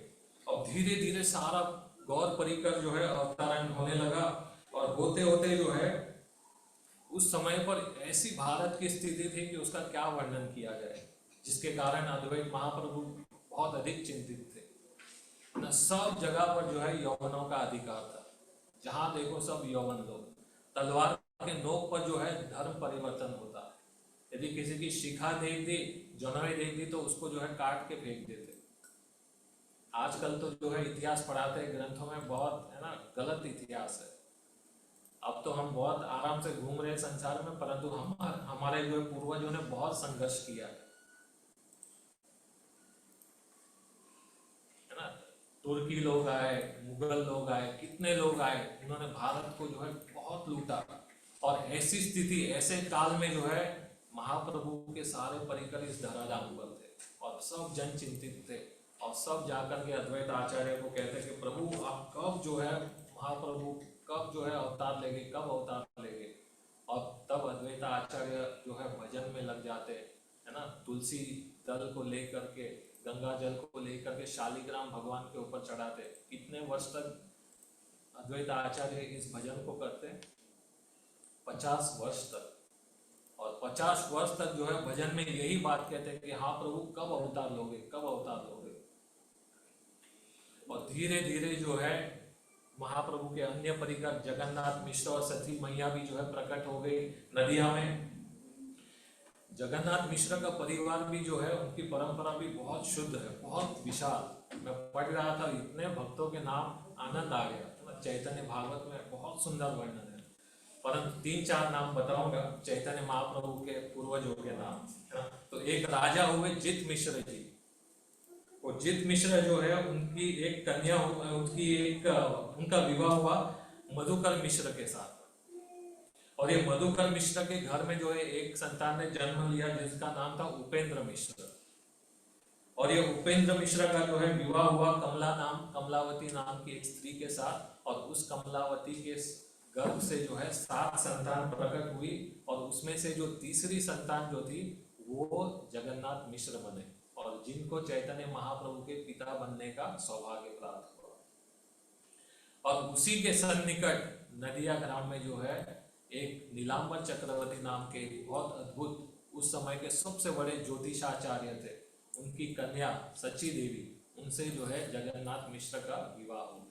[SPEAKER 3] और धीरे धीरे सारा गौर परिकर जो है अवतरण होने लगा। और होते होते जो है उस समय पर ऐसी भारत की स्थिति थी कि उसका क्या वर्णन किया जाए, जिसके कारण अद्वैत महाप्रभु बहुत अधिक चिंतित थे न। सब जगह पर जो है यौवनों का अधिकार था, जहां देखो सब यौवन लोग। तलवार के नोक पर जो है धर्म परिवर्तन होता। यदि किसी की शिखा देख दी, जनवे देख दी, तो उसको जो है काट के फेंक देते। आजकल तो जो है इतिहास पढ़ाते हैं ग्रंथों में, बहुत है ना गलत इतिहास है। अब तो हम बहुत आराम से घूम रहे हैं संसार में, परंतु हमारे जो पूर्वजों ने बहुत संघर्ष किया है ना। तुर्की लोग आए, मुगल लोग आए, कितने लोग आए, उन्होंने भारत को जो है बहुत लूटा। और ऐसी स्थिति, ऐसे काल में जो है महाप्रभु के सारे परिकर इस धराधाम पर थे, और सब जन चिंतित थे। और सब जाकर के अद्वैत आचार्य को कहते कि प्रभु आप कब जो है महाप्रभु कब जो है अवतार लेंगे, कब अवतार लेंगे। और तब अद्वैत आचार्य जो है भजन में लग जाते, है ना। तुलसी दल को लेकर के, गंगा जल को लेकर के शालिग्राम भगवान के ऊपर चढ़ाते। कितने वर्ष तक अद्वैत आचार्य इस भजन को करते? 50 वर्ष तक। और 50 वर्ष तक जो है भजन में यही बात कहते हैं कि हाँ प्रभु कब अवतार लोगे, कब अवतार लोगे। और धीरे धीरे जो है महाप्रभु के अन्य परिकर जगन्नाथ मिश्र और सती मैया भी जो है प्रकट हो गई नदिया में। जगन्नाथ मिश्र का परिवार भी जो है, उनकी परंपरा भी बहुत शुद्ध है, बहुत विशाल। मैं पढ़ रहा था, इतने भक्तों के नाम, आनंद आ गया। चैतन्य भागवत में बहुत सुंदर वर्णन है, परंतु 3-4 नाम बताऊंगा चैतन्य महाप्रभु के पूर्वजों के नाम, है ना। तो एक राजा हुए जित मिश्र जी। वो जित मिश्र जो है, उनकी एक कन्या, उनका विवाह हुआ मधुकर मिश्र के साथ। और ये मधुकर मिश्र के घर में जो है एक संतान ने जन्म लिया जिसका नाम था उपेंद्र मिश्र। और ये उपेंद्र मिश्र का जो है विवाह हुआ कमलावती नाम की एक स्त्री के साथ। और उस कमलावती के गर्भ से जो है 7 संतान प्रकट हुई। और उसमें से जो तीसरी संतान जो थी वो जगन्नाथ मिश्र बने, और जिनको चैतन्य महाप्रभु के पिता बनने का सौभाग्य प्राप्त हुआ। और उसी के सन्निकट नदिया ग्राम में जो है एक नीलांबर चक्रवर्ती नाम के बहुत अद्भुत, उस समय के सबसे बड़े ज्योतिषाचार्य थे, उनकी कन्या सची देवी, उनसे जो है जगन्नाथ मिश्र का विवाह हो गया।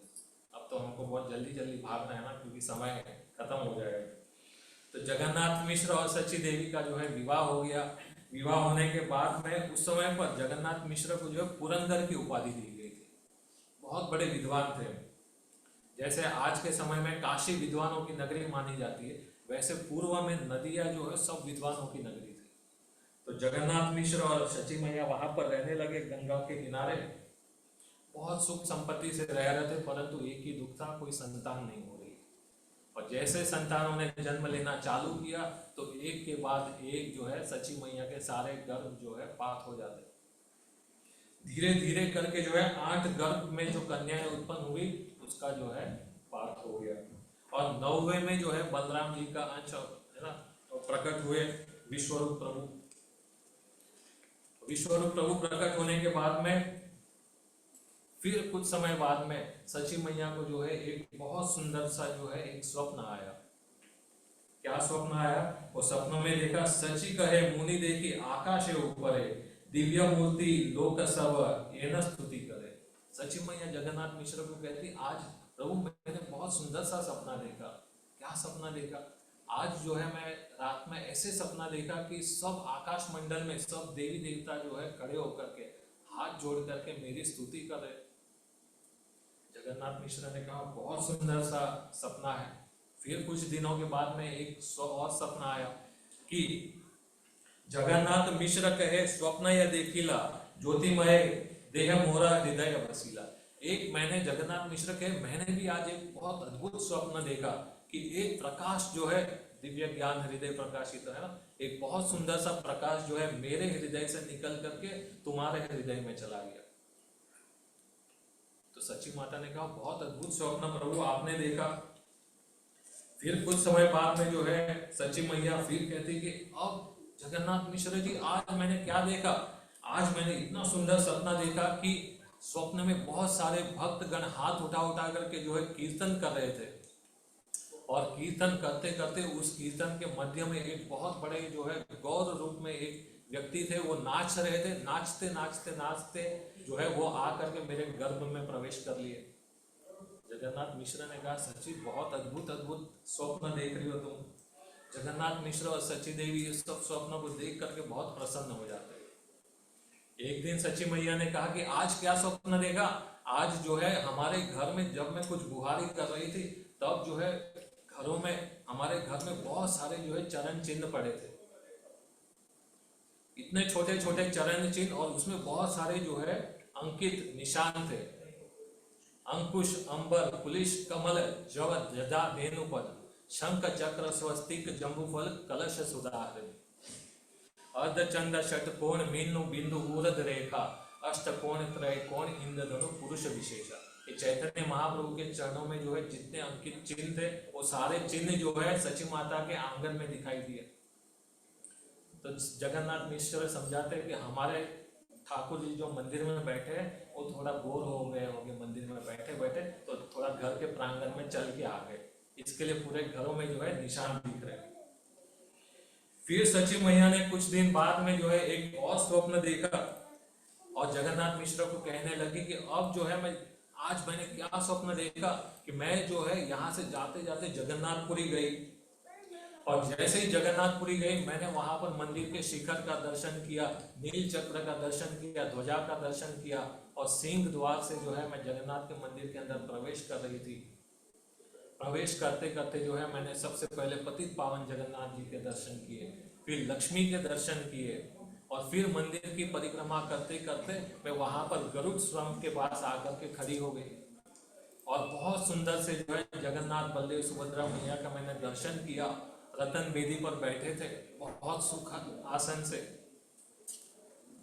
[SPEAKER 3] अब तो हमको बहुत जल्दी जल्दी भागना है ना, क्योंकि समय खत्म हो जाएगा। तो जगन्नाथ मिश्र और सची देवी का जो है विवाह हो गया। विवाह होने के बाद में उस समय पर जगन्नाथ मिश्र को जो है पुरंदर की उपाधि दी गई थी। बहुत बड़े विद्वान थे। जैसे आज के समय में काशी विद्वानों की नगरी मानी जाती है, वैसे पूर्व में नदिया जो है सब विद्वानों की नगरी थी। तो जगन्नाथ मिश्र और सची मैया वहां पर रहने लगे गंगा के किनारे। बहुत सुख संपत्ति से रह रहे थे, परंतु एक ही दुख था, कोई संतान नहीं हो रही। और जैसे संतानों ने जन्म लेना चालू किया तो एक के बाद एक जो है सची मैया के सारे गर्भ जो है पात हो जाते। धीरे धीरे करके जो है 8 गर्भ में जो कन्याएं उत्पन्न हुई उसका जो है पात हो गया। और 9वें में जो है बलराम जी का अंश, है ना, प्रकट हुए विश्वरूप प्रभु। विश्वरूप प्रभु प्रकट होने के बाद में फिर कुछ समय बाद में सची मैया को जो है एक बहुत सुंदर सा जो है एक स्वप्न आया। क्या स्वप्न आया? वो स्वप्न में देखा, सची कहे मुनि देखी आकाशे ऊपरे, दिव्य मूर्ति लोक सब एन स्तुति करे। सची मैया जगन्नाथ मिश्र को कहती, आज प्रभु मैंने बहुत सुंदर सा सपना देखा। क्या सपना देखा? आज जो है मैं रात में ऐसे सपना देखा कि सब आकाश मंडल में सब देवी देवता जो है खड़े होकर के हाथ जोड़ करके मेरी स्तुति कर रहे। जगन्नाथ मिश्र ने कहा बहुत सुंदर सा सपना है। फिर कुछ दिनों के बाद में एक और सपना आया कि जगन्नाथ मिश्र कहे स्वप्न यह देखिला, ज्योतिमय देह मोरा हृदय बसीला। एक मैंने जगन्नाथ मिश्र कहे मैंने भी आज एक बहुत अद्भुत स्वप्न देखा कि एक प्रकाश जो है दिव्य ज्ञान हृदय प्रकाशित है ना, एक बहुत सुंदर सा प्रकाश जो है मेरे हृदय से निकल करके तुम्हारे हृदय में चला गया। तो सची माता ने कहा बहुत अद्भुत स्वप्न प्रभु आपने देखा। फिर कुछ समय बाद में जो है सची मैया फिर कहती कि अब जगन्नाथ मिश्र जी आज मैंने क्या देखा, आज मैंने इतना सुंदर सपना देखा कि स्वप्न में बहुत सारे भक्तगण हाथ उठा उठा करके जो है कीर्तन कर रहे थे। और कीर्तन करते करते उस कीर्तन के मध्य में एक बहुत बड़े जो है गौर रूप में एक व्यक्ति थे, वो नाच रहे थे। नाचते नाचते नाचते जो है वो आकर के मेरे गर्भ में प्रवेश कर लिए। जगन्नाथ मिश्र ने कहा सची बहुत अद्भुत अद्भुत स्वप्न देख रही हो तुम। जगन्नाथ मिश्र और सची देवी इस सब स्वप्न को देख करके बहुत प्रसन्न हो जाते हैं। एक दिन सची मैया ने कहा कि आज क्या स्वप्न देखा? आज जो है हमारे घर में जब मैं कुछ बुहारी कर रही थी तब जो है घरों में हमारे घर में बहुत सारे जो है चरण चिन्ह पड़े थे। इतने छोटे छोटे चरण चिन्ह और उसमें बहुत सारे जो है अंकित निशान थे। अंकुश, अंबर, पुलिश, कमल, जव, जदा, धेनुपद, शंख, चक्र, स्वस्तिक, जम्बूफल, कलश, सुधार, अर्धचंद, षटकोण, मीनु, बिंदु, ऊर्ध रेखा, अष्टकोण, त्रयकोण, इंद्रधनु, पुरुष विशेषा। कि चैतन्य महाप्रभु के चरणों में जो है जितने अंकित चिन्ह थे वो सारे चिन्ह जो है सची माता के आंगन में दिखाई दिए। तो जगन्नाथ मिश्र समझाते हैं कि हमारे ठाकुर जी जो मंदिर में बैठे हैं वो थोड़ा बोर हो गए होंगे मंदिर में बैठे बैठे, तो थोड़ा घर के प्रांगण में चल के आ गए, इसके लिए पूरे घरों में जो है निशान दिख रहे हैं। फिर सची मैया ने कुछ दिन बाद में जो है एक और स्वप्न देखा और जगन्नाथ मिश्र को कहने लगी कि अब जो है आज मैंने क्या स्वप्न देखा कि मैं जो है यहाँ से जाते जाते जगन्नाथपुरी गई, और जैसे ही जगन्नाथपुरी गई मैंने वहां पर मंदिर के शिखर का दर्शन किया, नील चक्र का दर्शन किया, ध्वजा का दर्शन किया, और सिंह द्वार से जो है मैं जगन्नाथ के मंदिर के अंदर प्रवेश कर रही थी। प्रवेश करते करते जो है मैंने सबसे पहले पतित पावन जगन्नाथ जी के दर्शन किए, फिर लक्ष्मी के दर्शन किए, और फिर मंदिर की परिक्रमा करते करते मैं वहां पर गरुड़ स्वयं के पास आकर के खड़ी हो गई, और बहुत सुंदर से जो है जगन्नाथ बलदेव सुभद्रा मैया का मैंने दर्शन किया। रतन बेदी पर बैठे थे बहुत सुखद आसन से।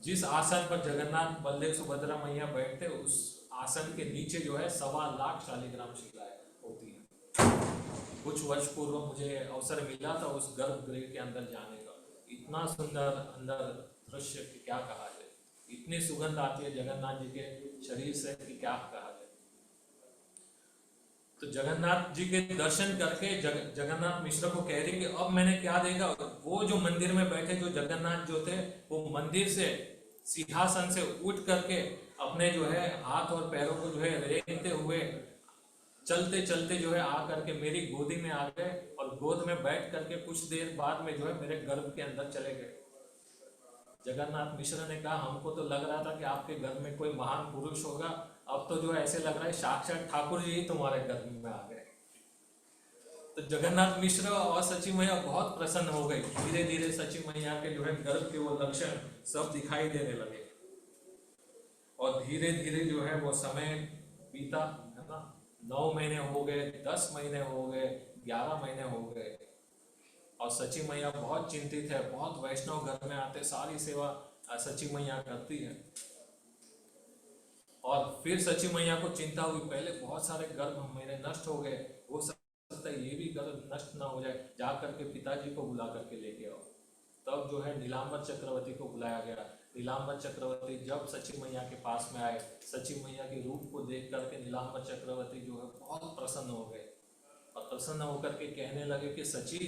[SPEAKER 3] जिस आसन पर जगन्नाथ बलदेव सुभद्रा मैया बैठते उस आसन के नीचे जो है 1.25 लाख शालिग्राम शिलाएं होती है। कुछ वर्ष पूर्व मुझे अवसर मिला था उस गर्भगृह के अंदर जाने का, इतना सुंदर अंदर दृश्य कि क्या कहा जाए, इतनी सुगंध आती है जगन्नाथ जी के शरीर से कि क्या कहा जाए। तो जगन्नाथ जी के दर्शन करके जगन्नाथ मिश्र को कह रही कि अब मैंने क्या देखा, वो जो मंदिर में बैठे जो जगन्नाथ जो थे वो मंदिर से सिंहासन से उठ करके अपने जो है हाथ और पैरों को जो है रेंगते हुए चलते चलते जो है आ करके मेरी गोदी में आ गए, और गोद में बैठ करके कुछ देर बाद में जो है मेरे गर्भ के अंदर चले गए। जगन्नाथ मिश्र ने कहा हमको तो लग रहा था कि आपके घर में कोई महान पुरुष होगा, अब तो जो ऐसे लग रहा है साक्षात ठाकुर जी ही तुम्हारे गर्भ में आ गए। तो जगन्नाथ मिश्र और सची मैया बहुत प्रसन्न हो गई। धीरे धीरे सची मैया के जो है गर्भ के वो लक्षण सब दिखाई देने लगे, और धीरे धीरे जो है वो समय बीता, है ना। 9 महीने हो गए, 10 महीने हो गए, 11 महीने हो गए, और सची मैया बहुत चिंतित है। बहुत वैष्णव घर में आते, सारी सेवा सची मैया करती है। और फिर सची मैया को चिंता हुई, पहले बहुत सारे गर्भ मेरे नष्ट हो गए, हो सकता है ये भी गर्भ नष्ट ना हो जाए, जा करके पिताजी को बुला करके लेके आओ। तब जो है नीलांबर चक्रवर्ती को बुलाया गया। नीलांबर चक्रवर्ती जब सची मैया के पास में आए, सची मैया के रूप को देख करके नीलांबर चक्रवर्ती जो है बहुत प्रसन्न हो गए, और प्रसन्न होकर के कहने लगे कि सची,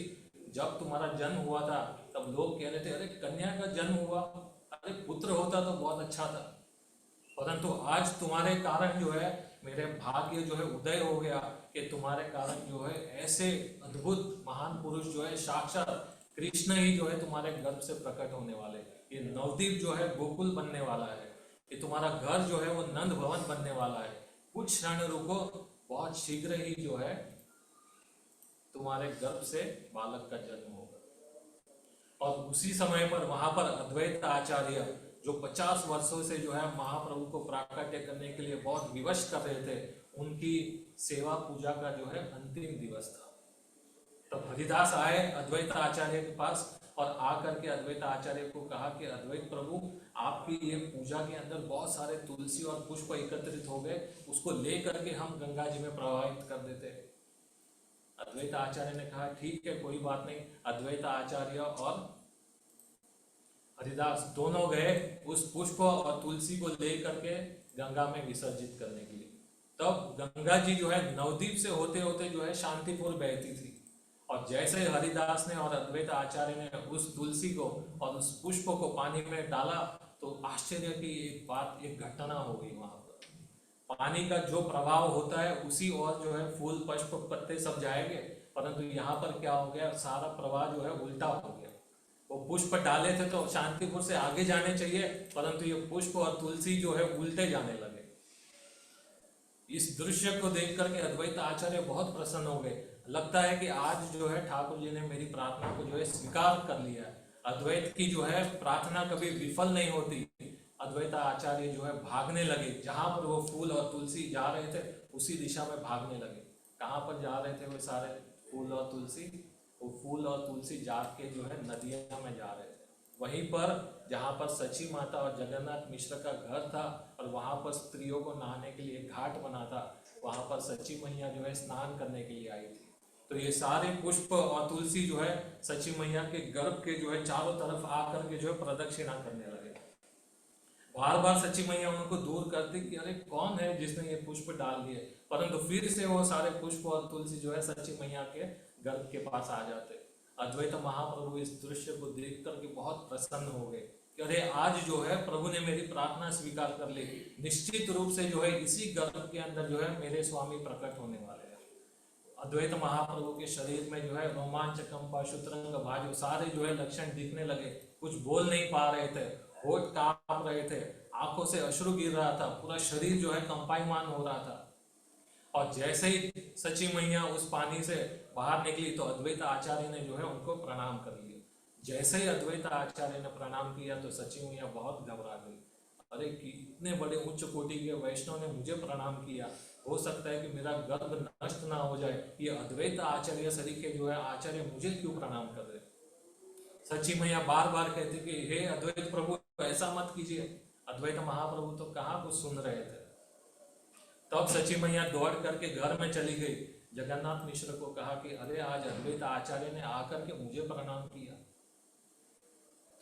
[SPEAKER 3] जब तुम्हारा जन्म हुआ था तब लोग कह रहे थे अरे कन्या का जन्म हुआ, अरे पुत्र होता तो बहुत अच्छा था, परंतु आज तुम्हारे कारण जो है मेरे भाग्य जो है उदय हो गया कि तुम्हारे कारण जो है ऐसे अद्भुत महान पुरुष जो है साक्षात कृष्ण ही जो है तुम्हारे गर्भ से प्रकट होने वाले। ये नवदीप जो है गोकुल बनने वाला है, ये तुम्हारा घर जो है वो नंद भवन बनने वाला है। कुछ क्षण रुको, बहुत शीघ्र ही जो है तुम्हारे गर्भ से बालक का जन्म होगा। और उसी समय पर वहां पर अद्वैत आचार्य जो 50 वर्षों से जो है महाप्रभु को प्राकट्य करने के लिए बहुत विवश कर रहे थे, उनकी सेवा पूजा का जो है अंतिम दिवस था। तो हरिदास आए अद्वैत आचार्य के पास और आकर के अद्वैत आचार्य को कहा कि अद्वैत प्रभु, आपकी ये पूजा के अंदर बहुत सारे तुलसी और पुष्प एकत्रित हो गए, उसको ले करके हम गंगा जी में प्रवाहित कर देते। अद्वैत आचार्य ने कहा ठीक है, कोई बात नहीं। अद्वैत आचार्य और हरिदास दोनों गए उस पुष्प और तुलसी को ले करके गंगा में विसर्जित करने के लिए। तब गंगा जी जो है नवदीप से होते होते जो है शांतिपुर बहती थी, और जैसे हरिदास ने और अद्वैत आचार्य ने उस तुलसी को और उस पुष्प को पानी में डाला तो आश्चर्य की एक बात, एक घटना हो गई। वहां पर पानी का जो प्रभाव होता है उसी और जो है फूल पुष्प पत्ते सब जाएंगे, परंतु यहाँ पर क्या हो गया, सारा प्रवाह जो है उल्टा हो गया। वो पुष्प डाले थे तो शांतिपुर से आगे जाने चाहिए, परंतु ये पुष्प और तुलसी जो है उल्टे जाने लगे। इस दृश्य को देख करके अद्वैत आचार्य बहुत प्रसन्न हो गए। लगता है कि आज जो है ठाकुर जी ने मेरी प्रार्थना को जो है स्वीकार कर लिया है। अद्वैत की जो है प्रार्थना कभी विफल नहीं होती। अद्वैत आचार्य जो है भागने लगे, जहां पर वो फूल और तुलसी जा रहे थे उसी दिशा में भागने लगे। कहाँ पर जा रहे थे वो सारे फूल और तुलसी? वो फूल और तुलसी जाग के जो है नदियों में जा रहे थे। वहीं पर जहाँ पर सची माता और जगन्नाथ मिश्र का घर था और वहाँ पर स्त्रियों को नहाने के लिए घाट बना था, वहाँ पर सची मैया जो है स्नान करने के लिए आई थी। तो ये सारे पुष्प और तुलसी जो है सची मैया के गर्भ के जो है चारों तरफ आकर के जो है प्रदक्षिणा करने लगे। बार बार सची मैया उनको दूर करती कि अरे कौन है जिसने ये पुष्प डाल दिए, परंतु फिर से वो सारे पुष्प और तुलसी जो है सची मैया के गर्भ के पास आ जाते। अद्वैत महाप्रभु इस दृश्य को देख करके बहुत प्रसन्न हो गए कि अरे आज जो है प्रभु ने मेरी प्रार्थना स्वीकार कर ली, निश्चित रूप से जो है इसी गर्भ के अंदर जो है मेरे स्वामी प्रकट होने वाले हैं। अद्वैत महाप्रभु के शरीर में जो है रोमांच, कंपा, शुतरंग, भाजो सारे जो है लक्षण दिखने लगे। कुछ बोल नहीं पा रहे थे, होठ कांप रहे थे, आंखों से अश्रु गिर रहा था, पूरा शरीर जो है कंपायमान हो रहा था। और जैसे ही सची मैया उस पानी से बाहर निकली तो अद्वैत आचार्य ने जो है उनको प्रणाम कर लिया। जैसे ही अद्वैत आचार्य ने प्रणाम किया तो सची मैया बहुत घबरा गई। अरे कि इतने बड़े उच्च कोटि के वैष्णव ने मुझे प्रणाम किया, हो सकता है कि मेरा गर्भ नष्ट ना हो जाए, ये अद्वैत आचार्य सरीखे जो है आचार्य मुझे क्यों प्रणाम कर रहे। सची मैया बार बार कहती कि हे अद्वैत प्रभु ऐसा मत कीजिए। अद्वैत महाप्रभु तो कहाँ कुछ सुन रहे थे। तब सची मैया दौड़ करके घर में चली गई, जगन्नाथ मिश्र को कहा कि अरे आज अद्वैत आचार्य ने आकर के मुझे प्रणाम किया।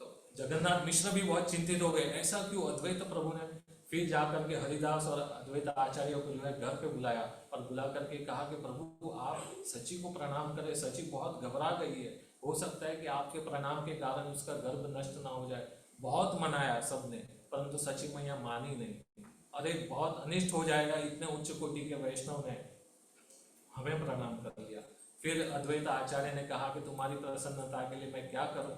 [SPEAKER 3] तो जगन्नाथ मिश्र भी बहुत चिंतित हो गए, ऐसा क्यों। अद्वैत प्रभु ने फिर जाकर के हरिदास और अद्वैत आचार्य को जो है घर पे बुलाया और बुला करके कहा कि प्रभु आप सची को प्रणाम करें, सची बहुत घबरा गई है, हो सकता है कि आपके प्रणाम के कारण उसका गर्भ नष्ट ना हो जाए। बहुत मनाया सबने, परंतु सची मैया मानी नहीं। अरे बहुत अनिष्ट हो जाएगा, इतने उच्च कोटि के वैष्णव ने हमें प्रणाम कर लिया। फिर अद्वैत आचार्य ने कहा कि तुम्हारी प्रसन्नता के लिए मैं क्या करूं।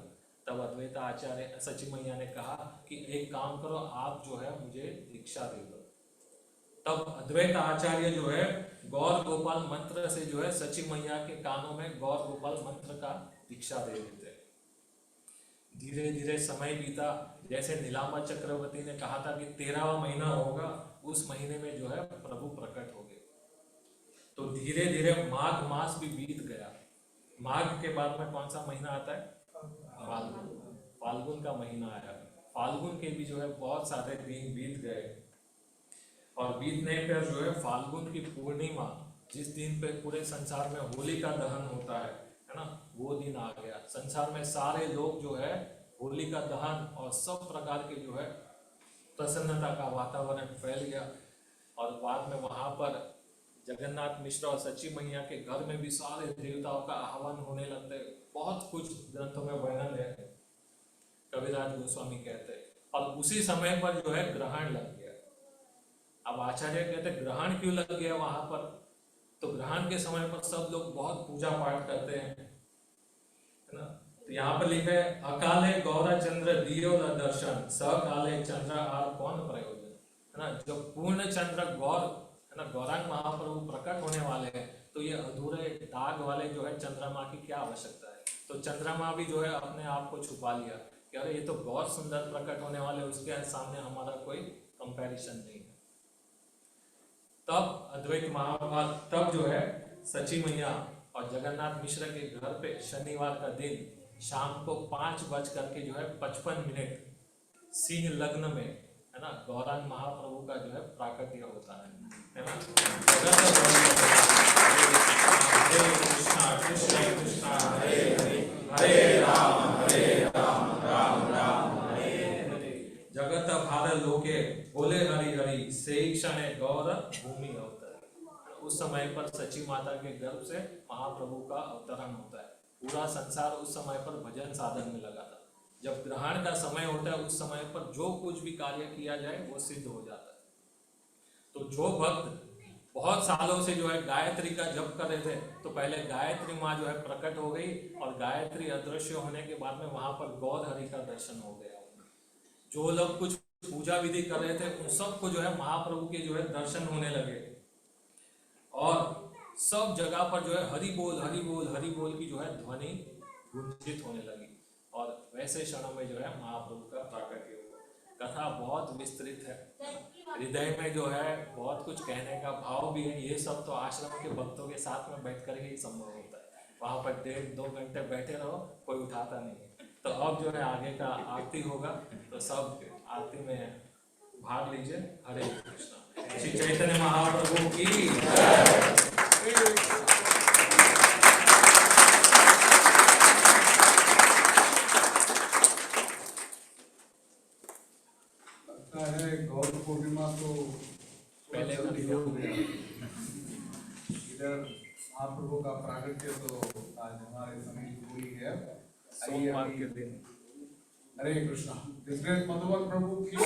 [SPEAKER 3] तब अद्वैत आचार्य सची मैया ने कहा कि एक काम करो, आप जो है मुझे दीक्षा दे दो। तब अद्वैत आचार्य जो है गौर गोपाल मंत्र से जो है सची मैया के कानों में गौर गोपाल मंत्र का दीक्षा दे देते। धीरे धीरे समय बीता, जैसे नीलांबर चक्रवर्ती ने कहा था कि 13वां महीना होगा, उस महीने में जो है प्रभु प्रकट हो गए। तो धीरे धीरे माघ मास भी बीत गया। माघ के बाद में कौन सा महीना आता है? फाल्गुन। फाल्गुन का महीना आया। फाल्गुन के भी जो है बहुत सारे दिन बीत गए और बीतने पर जो है फाल्गुन की पूर्णिमा, जिस दिन पे पूरे संसार में होली का दहन होता है ना, वो दिन आ गया। संसार में सारे लोग जो है होली का दहन और सब प्रकार के जो है प्रसन्नता का वातावरण फैल गया। और बाद में वहां पर जगन्नाथ मिश्र और सची मैया के घर में भी सारे देवताओं का आह्वान होने लगते। बहुत कुछ ग्रंथों में वर्णन है, कविराज गोस्वामी कहते हैं। और उसी समय पर जो है ग्रहण लग गया। अब आचार्य कहते ग्रहण क्यों लग गया वहां पर, तो ग्रहण के समय पर सब लोग बहुत पूजा पाठ करते हैं, है ना। तो यहाँ पर लिखा है अकाले गौरा चंद्र दियो न दर्शन, सकाले चंद्र आर कौन प्रयोजन, है ना। जब पूर्ण चंद्र गौर, है ना, गौरांग महाप्रभु प्रकट होने वाले हैं, तो ये अधूरे दाग वाले जो है चंद्रमा की क्या आवश्यकता है। तो चंद्रमा भी जो है अपने आप को छुपा लिया कि अरे ये तो गौर सुंदर प्रकट होने वाले, उसके सामने हमारा कोई कंपैरिजन नहीं है। तब अद्वैत महाभारत, तब जो है सची मैया और जगन्नाथ मिश्र के घर पे शनिवार का दिन शाम को 5 बज करके जो है 55 सिंह लग्न में, है ना, गौरांग महाप्रभु का जो है प्राकट्य होता है ना। हरे कृष्णा कृष्ण कृष्ण हरे हरे, हरे राम राम राम हरे हरे। जगत भार लोके बोले हरि हरि, से क्षण गौर भूमि अवतर। उस समय पर सची माता के गर्भ से महाप्रभु का अवतरण होता है। पूरा संसार उस समय पर भजन साधन में लगा था। जब ग्रहण का समय होता है उस समय पर जो कुछ भी कार्य किया जाए वो सिद्ध हो जाता है। तो जो भक्त बहुत सालों से जो है गायत्री का जप कर रहे थे, तो पहले गायत्री माँ जो है प्रकट हो गई और गायत्री अदृश्य होने के बाद में वहां पर गौर हरि का दर्शन हो गया। जो लोग कुछ पूजा विधि कर रहे थे उन सबको जो है महाप्रभु के जो है दर्शन होने लगे और सब जगह पर जो है हरि बोल हरि बोल हरि बोल की जो है ध्वनि गुंजित होने लगी। और वैसे क्षणों में जो है महाप्रभु का प्राकट्य हुआ। कथा बहुत विस्तृत है, हृदय में जो है बहुत कुछ कहने का भाव भी है। ये सब तो आश्रम के भक्तों के साथ में बैठ कर ही संभव होता है। वहां पर 1.5-2 घंटे बैठे रहो, कोई उठाता नहीं है। तो अब जो है आगे का आरती होगा, तो सब आरती में भाग लीजिए। हरे कृष्णा। श्री चैतन्य महाप्रभु की
[SPEAKER 1] लगता है गौर पूर्णिमा तो
[SPEAKER 3] पहले
[SPEAKER 1] जल्दी हो गया। इधर महाप्रभु का प्रागट्य तो आज हमारे समीप हुई है।
[SPEAKER 3] सोमवार के दिन।
[SPEAKER 1] हरे कृष्णा। दिस ग्रेट मधुबन प्रभु की